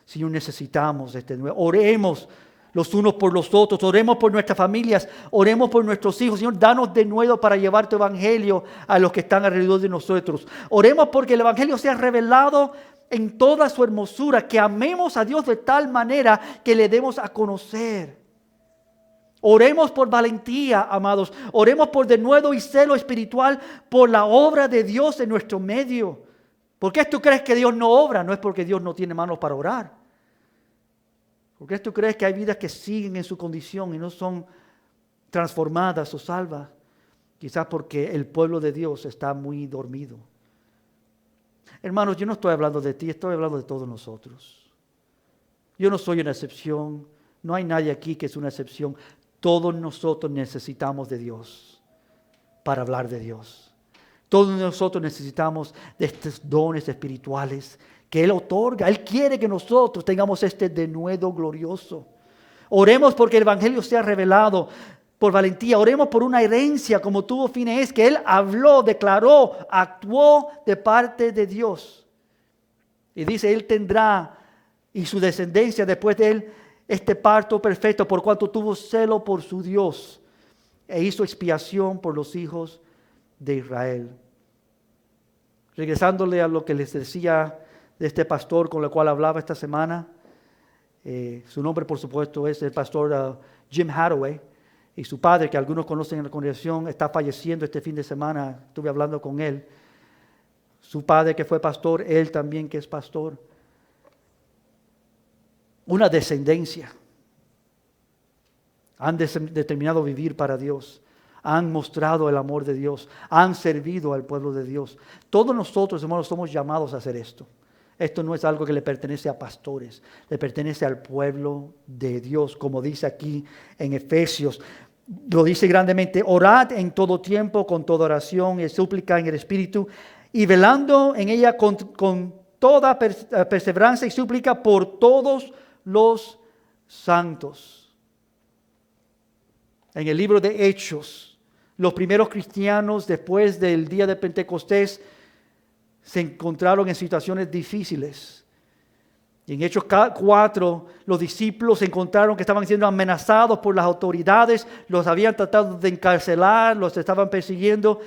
Señor, necesitamos este denuedo. Oremos los unos por los otros, oremos por nuestras familias, oremos por nuestros hijos. Señor, danos denuedo para llevar tu evangelio a los que están alrededor de nosotros. Oremos porque el evangelio sea revelado en toda su hermosura, que amemos a Dios de tal manera que le demos a conocer. Oremos por valentía, amados. Oremos por denuedo y celo espiritual por la obra de Dios en nuestro medio. ¿Por qué tú crees que Dios no obra? No es porque Dios no tiene manos para orar. ¿Por qué tú crees que hay vidas que siguen en su condición y no son transformadas o salvas? Quizás porque el pueblo de Dios está muy dormido. Hermanos, yo no estoy hablando de ti, estoy hablando de todos nosotros. Yo no soy una excepción. No hay nadie aquí que es una excepción. Todos nosotros necesitamos de Dios para hablar de Dios. Todos nosotros necesitamos de estos dones espirituales que Él otorga. Él quiere que nosotros tengamos este denuedo glorioso. Oremos porque el evangelio sea revelado por valentía. Oremos por una herencia como tuvo Finehés, que él habló, declaró, actuó de parte de Dios. Y dice, él tendrá y su descendencia después de él este parto perfecto, por cuanto tuvo celo por su Dios e hizo expiación por los hijos de Israel. Regresándole a lo que les decía de este pastor con el cual hablaba esta semana, su nombre por supuesto es el pastor Jim Hathaway, y su padre, que algunos conocen en la congregación, está falleciendo este fin de semana. Estuve hablando con él. Su padre que fue pastor, él también que es pastor. Una descendencia. Han determinado vivir para Dios. Han mostrado el amor de Dios. Han servido al pueblo de Dios. Todos nosotros, hermanos, somos llamados a hacer esto. Esto no es algo que le pertenece a pastores, le pertenece al pueblo de Dios, como dice aquí en Efesios. Lo dice grandemente, orad en todo tiempo, con toda oración y súplica en el Espíritu, y velando en ella con toda perseverancia y súplica por todos los santos. En el libro de Hechos, los primeros cristianos después del día de Pentecostés se encontraron en situaciones difíciles. Y en Hechos 4, los discípulos se encontraron que estaban siendo amenazados por las autoridades, los habían tratado de encarcelar, los estaban persiguiendo,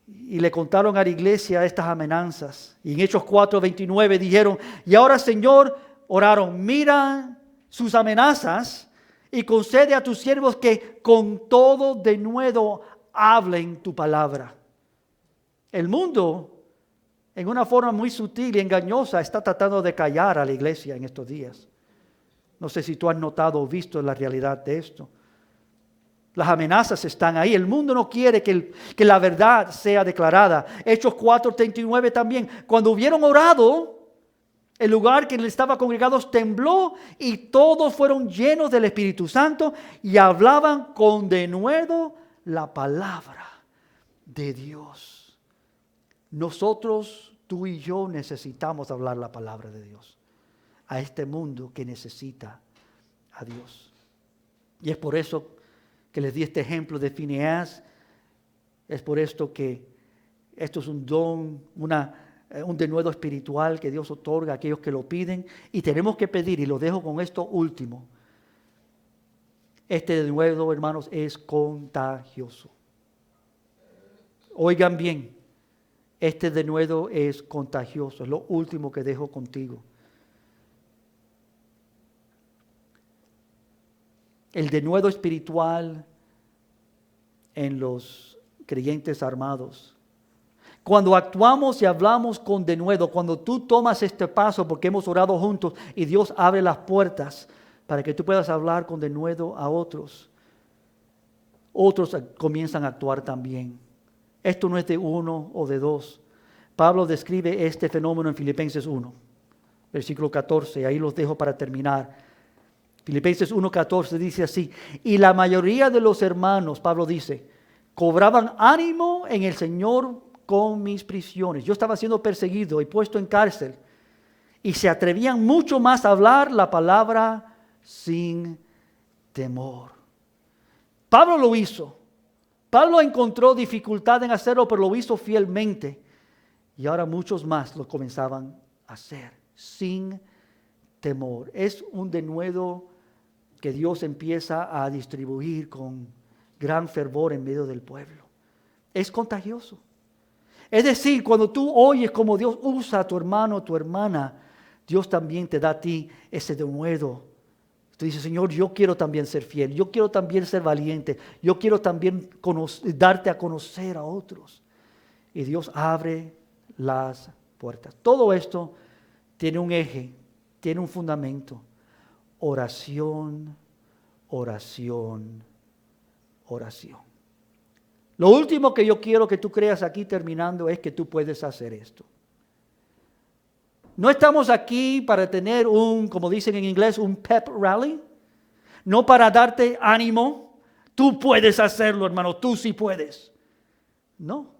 y le contaron a la iglesia estas amenazas. Y en Hechos 4:29 dijeron, y ahora Señor, oraron, mira sus amenazas y concede a tus siervos que con todo denuedo hablen tu palabra. El mundo, en una forma muy sutil y engañosa, está tratando de callar a la iglesia en estos días. No sé si tú has notado o visto la realidad de esto. Las amenazas están ahí. El mundo no quiere que la verdad sea declarada. Hechos 4:39 también. Cuando hubieron orado, El lugar que estaba congregados tembló y todos fueron llenos del Espíritu Santo y hablaban con denuedo la palabra de Dios. Nosotros, tú y yo, necesitamos hablar la palabra de Dios a este mundo que necesita a Dios. Y es por eso que les di este ejemplo de Fineas. Es por esto que esto es un don, un denuedo espiritual que Dios otorga a aquellos que lo piden. Y tenemos que pedir, y lo dejo con esto último. Este denuedo, hermanos, es contagioso. Oigan bien, este denuedo es contagioso. Es lo último que dejo contigo. El denuedo espiritual en los creyentes armados. Cuando actuamos y hablamos con denuedo, cuando tú tomas este paso porque hemos orado juntos y Dios abre las puertas para que tú puedas hablar con denuedo a otros, otros comienzan a actuar también. Esto no es de uno o de dos. Pablo describe este fenómeno en Filipenses 1, versículo 14. Ahí los dejo para terminar. Filipenses 1:14 dice así: y la mayoría de los hermanos, Pablo dice, cobraban ánimo en el Señor con mis prisiones. Yo estaba siendo perseguido y puesto en cárcel, y se atrevían mucho más a hablar la palabra sin temor. Pablo lo hizo. Pablo encontró dificultad en hacerlo, pero lo hizo fielmente. Y ahora muchos más lo comenzaban a hacer sin temor. Es un denuedo que Dios empieza a distribuir con gran fervor en medio del pueblo. Es contagioso. Es decir, cuando tú oyes cómo Dios usa a tu hermano o tu hermana, Dios también te da a ti ese denuedo. Tú dices, Señor, yo quiero también ser fiel, yo quiero también ser valiente, yo quiero también darte a conocer a otros. Y Dios abre las puertas. Todo esto tiene un eje, tiene un fundamento. Oración, oración, oración. Lo último que yo quiero que tú creas aquí terminando es que tú puedes hacer esto. No estamos aquí para tener como dicen en inglés, un pep rally. No para darte ánimo. Tú puedes hacerlo, hermano, tú sí puedes. No.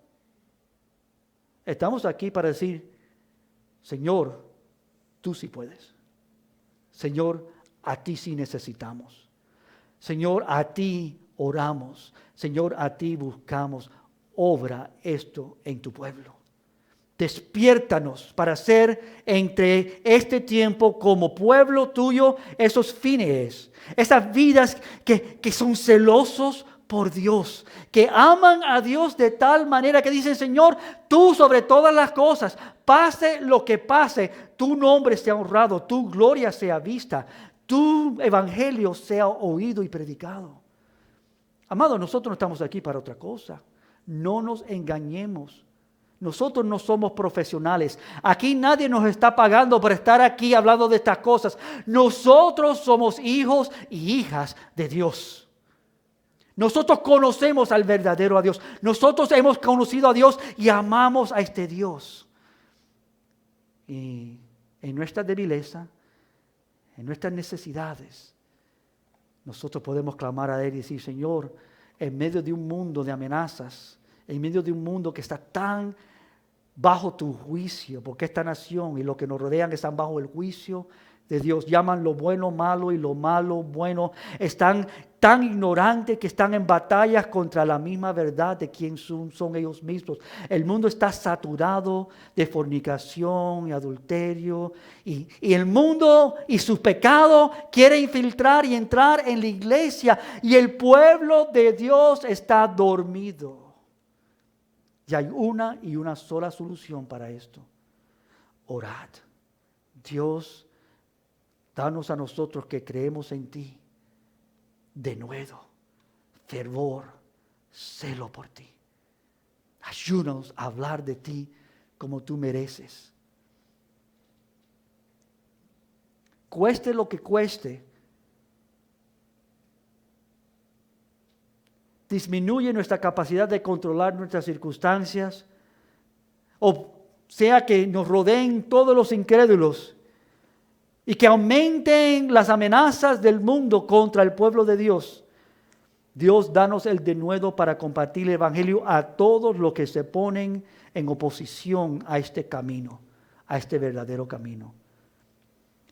Estamos aquí para decir, Señor, tú sí puedes. Señor, a ti sí necesitamos. Señor, a ti oramos. Señor, a ti buscamos. Obra esto en tu pueblo. Despiértanos para hacer entre este tiempo como pueblo tuyo esos fines, esas vidas que son celosos por Dios, que aman a Dios de tal manera que dicen, Señor, tú sobre todas las cosas, pase lo que pase, tu nombre sea honrado, tu gloria sea vista, tu evangelio sea oído y predicado. Amados, nosotros no estamos aquí para otra cosa. No nos engañemos. Nosotros no somos profesionales. Aquí nadie nos está pagando por estar aquí hablando de estas cosas. Nosotros somos hijos y hijas de Dios. Nosotros conocemos al verdadero a Dios. Nosotros hemos conocido a Dios y amamos a este Dios. Y en nuestra debileza, en nuestras necesidades, nosotros podemos clamar a Él y decir, Señor, en medio de un mundo de amenazas, en medio de un mundo que está tan bajo tu juicio, porque esta nación y los que nos rodean están bajo el juicio de Dios. Llaman lo bueno malo y lo malo bueno. Están tan ignorantes que están en batallas contra la misma verdad de quién son ellos mismos. El mundo está saturado de fornicación y adulterio. Y el mundo y su pecado quiere infiltrar y entrar en la iglesia. Y el pueblo de Dios está dormido. Y hay una sola solución para esto. Orad. Dios, danos a nosotros que creemos en ti denuedo, fervor, celo por ti. Ayúdanos a hablar de ti como tú mereces. Cueste lo que cueste, disminuye nuestra capacidad de controlar nuestras circunstancias, o sea que nos rodeen todos los incrédulos y que aumenten las amenazas del mundo contra el pueblo de Dios. Dios, danos el denuedo para compartir el evangelio a todos los que se ponen en oposición a este camino, a este verdadero camino.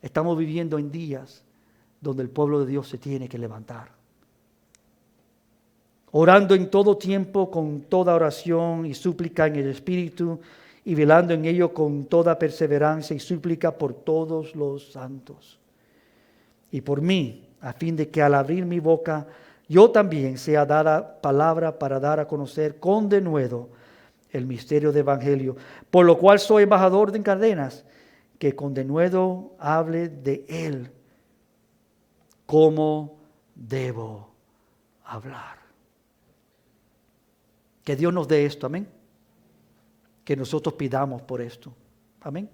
Estamos viviendo en días donde el pueblo de Dios se tiene que levantar. Orando en todo tiempo con toda oración y súplica en el Espíritu, y velando en ello con toda perseverancia y súplica por todos los santos. Y por mí, a fin de que al abrir mi boca, yo también sea dada palabra para dar a conocer con denuedo el misterio del evangelio, por lo cual soy embajador de cadenas, que con denuedo hable de él, cómo debo hablar. Que Dios nos dé esto, amén. Que nosotros pidamos por esto, amén.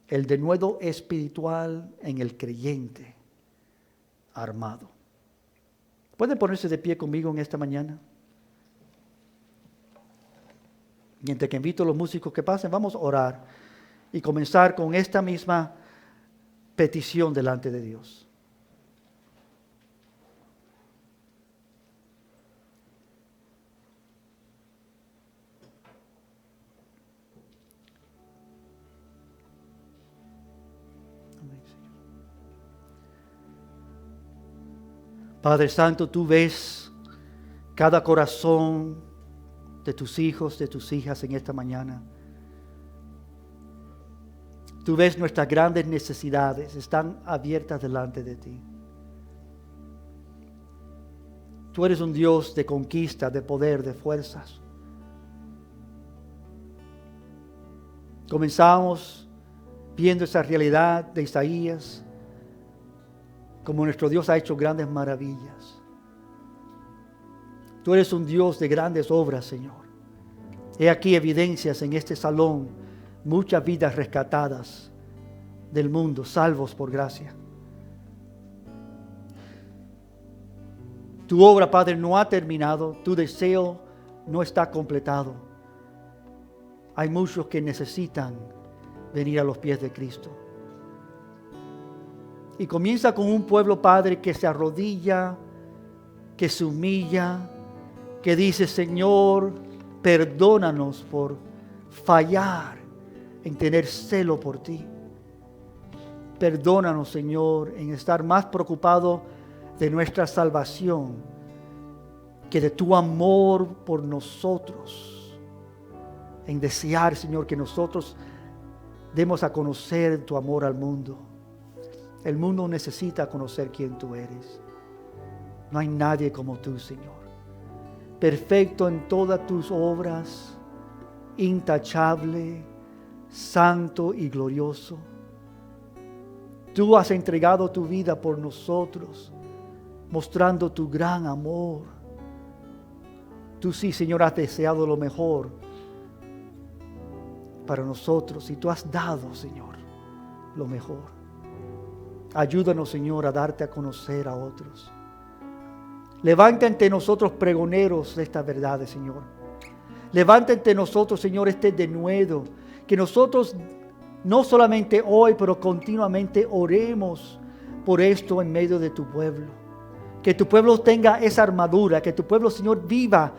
El denuedo espiritual en el creyente armado. ¿Pueden ponerse de pie conmigo en esta mañana? Mientras que invito a los músicos que pasen, vamos a orar y comenzar con esta misma petición delante de Dios. Padre Santo, tú ves cada corazón de tus hijos, de tus hijas en esta mañana. Tú ves nuestras grandes necesidades, están abiertas delante de ti. Tú eres un Dios de conquista, de poder, de fuerzas. Comenzamos viendo esa realidad de Isaías, como nuestro Dios ha hecho grandes maravillas. Tú eres un Dios de grandes obras, Señor. He aquí evidencias en este salón, muchas vidas rescatadas del mundo, salvos por gracia. Tu obra, Padre, no ha terminado, tu deseo no está completado. Hay muchos que necesitan venir a los pies de Cristo. Y comienza con un pueblo, Padre, que se arrodilla, que se humilla, que dice: Señor, perdónanos por fallar en tener celo por ti. Perdónanos, Señor, en estar más preocupado de nuestra salvación que de tu amor por nosotros. En desear, Señor, que nosotros demos a conocer tu amor al mundo. El mundo necesita conocer quién tú eres. No hay nadie como tú, Señor. Perfecto en todas tus obras, intachable, santo y glorioso. Tú has entregado tu vida por nosotros, mostrando tu gran amor. Tú sí, Señor, has deseado lo mejor para nosotros y tú has dado, Señor, lo mejor. Ayúdanos, Señor, a darte a conocer a otros. Levanta ante nosotros pregoneros de estas verdades, Señor. Levanta ante nosotros, Señor, este denuedo. Que nosotros no solamente hoy, pero continuamente oremos por esto en medio de tu pueblo. Que tu pueblo tenga esa armadura. Que tu pueblo, Señor, viva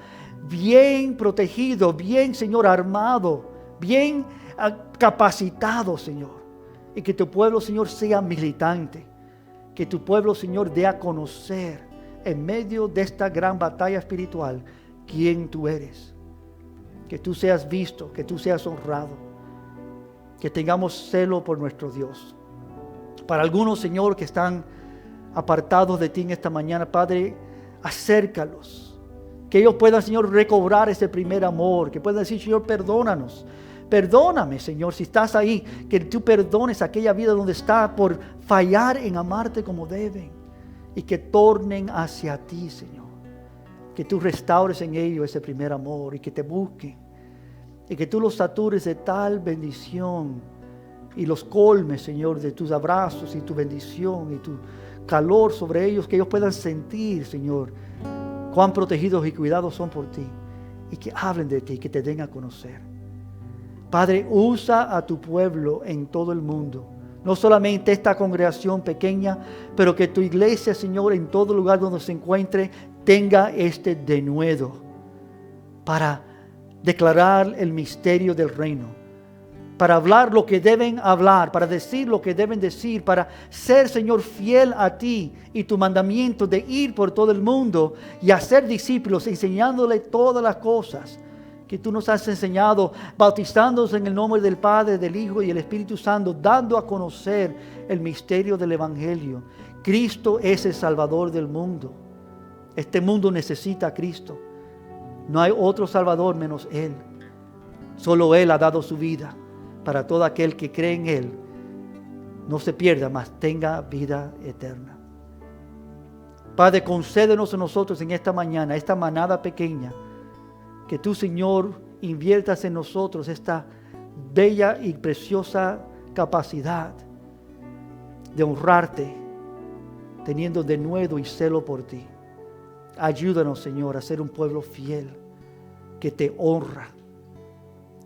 bien protegido, bien, Señor, armado, bien capacitado, Señor. Y que tu pueblo, Señor, sea militante. Que tu pueblo, Señor, dé a conocer en medio de esta gran batalla espiritual quién tú eres. Que tú seas visto, que tú seas honrado. Que tengamos celo por nuestro Dios. Para algunos, Señor, que están apartados de ti en esta mañana, Padre, acércalos. Que ellos puedan, Señor, recobrar ese primer amor. Que puedan decir: Señor, perdónanos. Perdóname, Señor, si estás ahí, que tú perdones aquella vida donde está por fallar en amarte como deben, y que tornen hacia ti, Señor. Que tú restaures en ellos ese primer amor y que te busquen, y que tú los satures de tal bendición y los colmes, Señor, de tus abrazos y tu bendición y tu calor sobre ellos, que ellos puedan sentir, Señor, cuán protegidos y cuidados son por ti, y que hablen de ti, que te den a conocer. Padre, usa a tu pueblo en todo el mundo. No solamente esta congregación pequeña, pero que tu iglesia, Señor, en todo lugar donde se encuentre, tenga este denuedo para declarar el misterio del reino, para hablar lo que deben hablar, para decir lo que deben decir, para ser, Señor, fiel a ti y tu mandamiento de ir por todo el mundo y hacer discípulos, enseñándole todas las cosas que tú nos has enseñado, bautizándonos en el nombre del Padre, del Hijo y del Espíritu Santo, dando a conocer el misterio del Evangelio. Cristo es el Salvador del mundo. Este mundo necesita a Cristo. No hay otro Salvador menos Él. Solo Él ha dado su vida para todo aquel que cree en Él. No se pierda, mas tenga vida eterna. Padre, concédenos a nosotros en esta mañana, esta manada pequeña, que tú, Señor, inviertas en nosotros esta bella y preciosa capacidad de honrarte, teniendo denuedo y celo por ti. Ayúdanos, Señor, a ser un pueblo fiel, que te honra,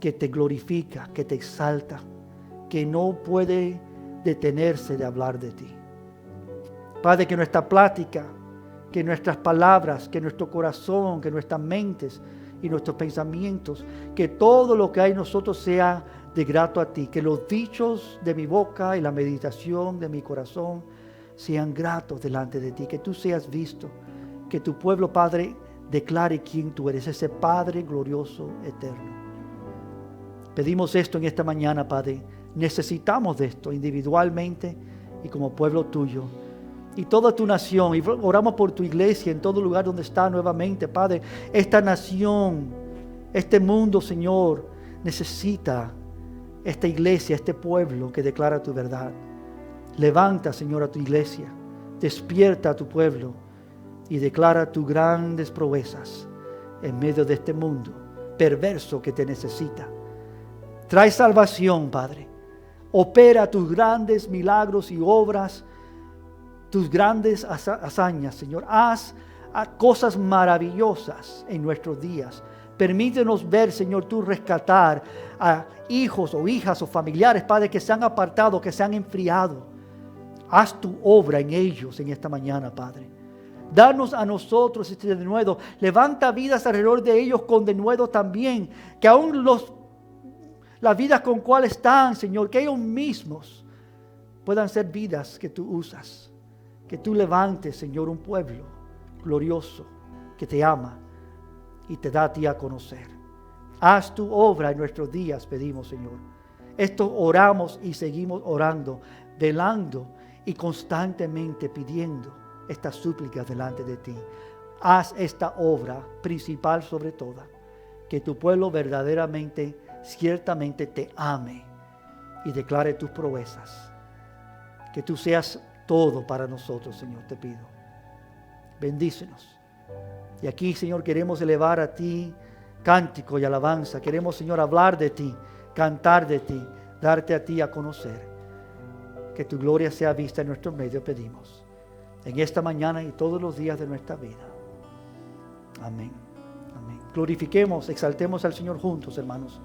que te glorifica, que te exalta, que no puede detenerse de hablar de ti. Padre, que nuestra plática, que nuestras palabras, que nuestro corazón, que nuestras mentes y nuestros pensamientos, que todo lo que hay en nosotros sea de grato a ti, que los dichos de mi boca y la meditación de mi corazón sean gratos delante de ti, que tú seas visto, que tu pueblo, Padre, declare quién tú eres, ese Padre glorioso, eterno. Pedimos esto en esta mañana, Padre. Necesitamos de esto individualmente y como pueblo tuyo. Y toda tu nación, y oramos por tu iglesia en todo lugar donde está nuevamente, Padre. Esta nación, este mundo, Señor, necesita esta iglesia, este pueblo que declara tu verdad. Levanta, Señor, a tu iglesia, despierta a tu pueblo y declara tus grandes proezas en medio de este mundo perverso que te necesita. Trae salvación, Padre. Opera tus grandes milagros y obras, tus grandes hazañas, Señor. Haz cosas maravillosas en nuestros días. Permítenos ver, Señor, tú rescatar a hijos o hijas o familiares, Padre, que se han apartado, que se han enfriado. Haz tu obra en ellos en esta mañana, Padre. Danos a nosotros este denuedo. Levanta vidas alrededor de ellos con denuedo también. Que aún las vidas con cuales están, Señor, que ellos mismos puedan ser vidas que tú usas. Que tú levantes, Señor, un pueblo glorioso que te ama y te da a ti a conocer. Haz tu obra en nuestros días, pedimos, Señor. Esto oramos y seguimos orando, velando y constantemente pidiendo estas súplicas delante de ti. Haz esta obra principal sobre toda, que tu pueblo verdaderamente, ciertamente te ame y declare tus proezas. Que tú seas todo para nosotros, Señor, te pido. Bendícenos. Y aquí, Señor, queremos elevar a ti cántico y alabanza. Queremos, Señor, hablar de ti, cantar de ti, darte a ti a conocer. Que tu gloria sea vista en nuestro medio, pedimos. En esta mañana y todos los días de nuestra vida. Amén. Amén. Glorifiquemos, exaltemos al Señor juntos, hermanos.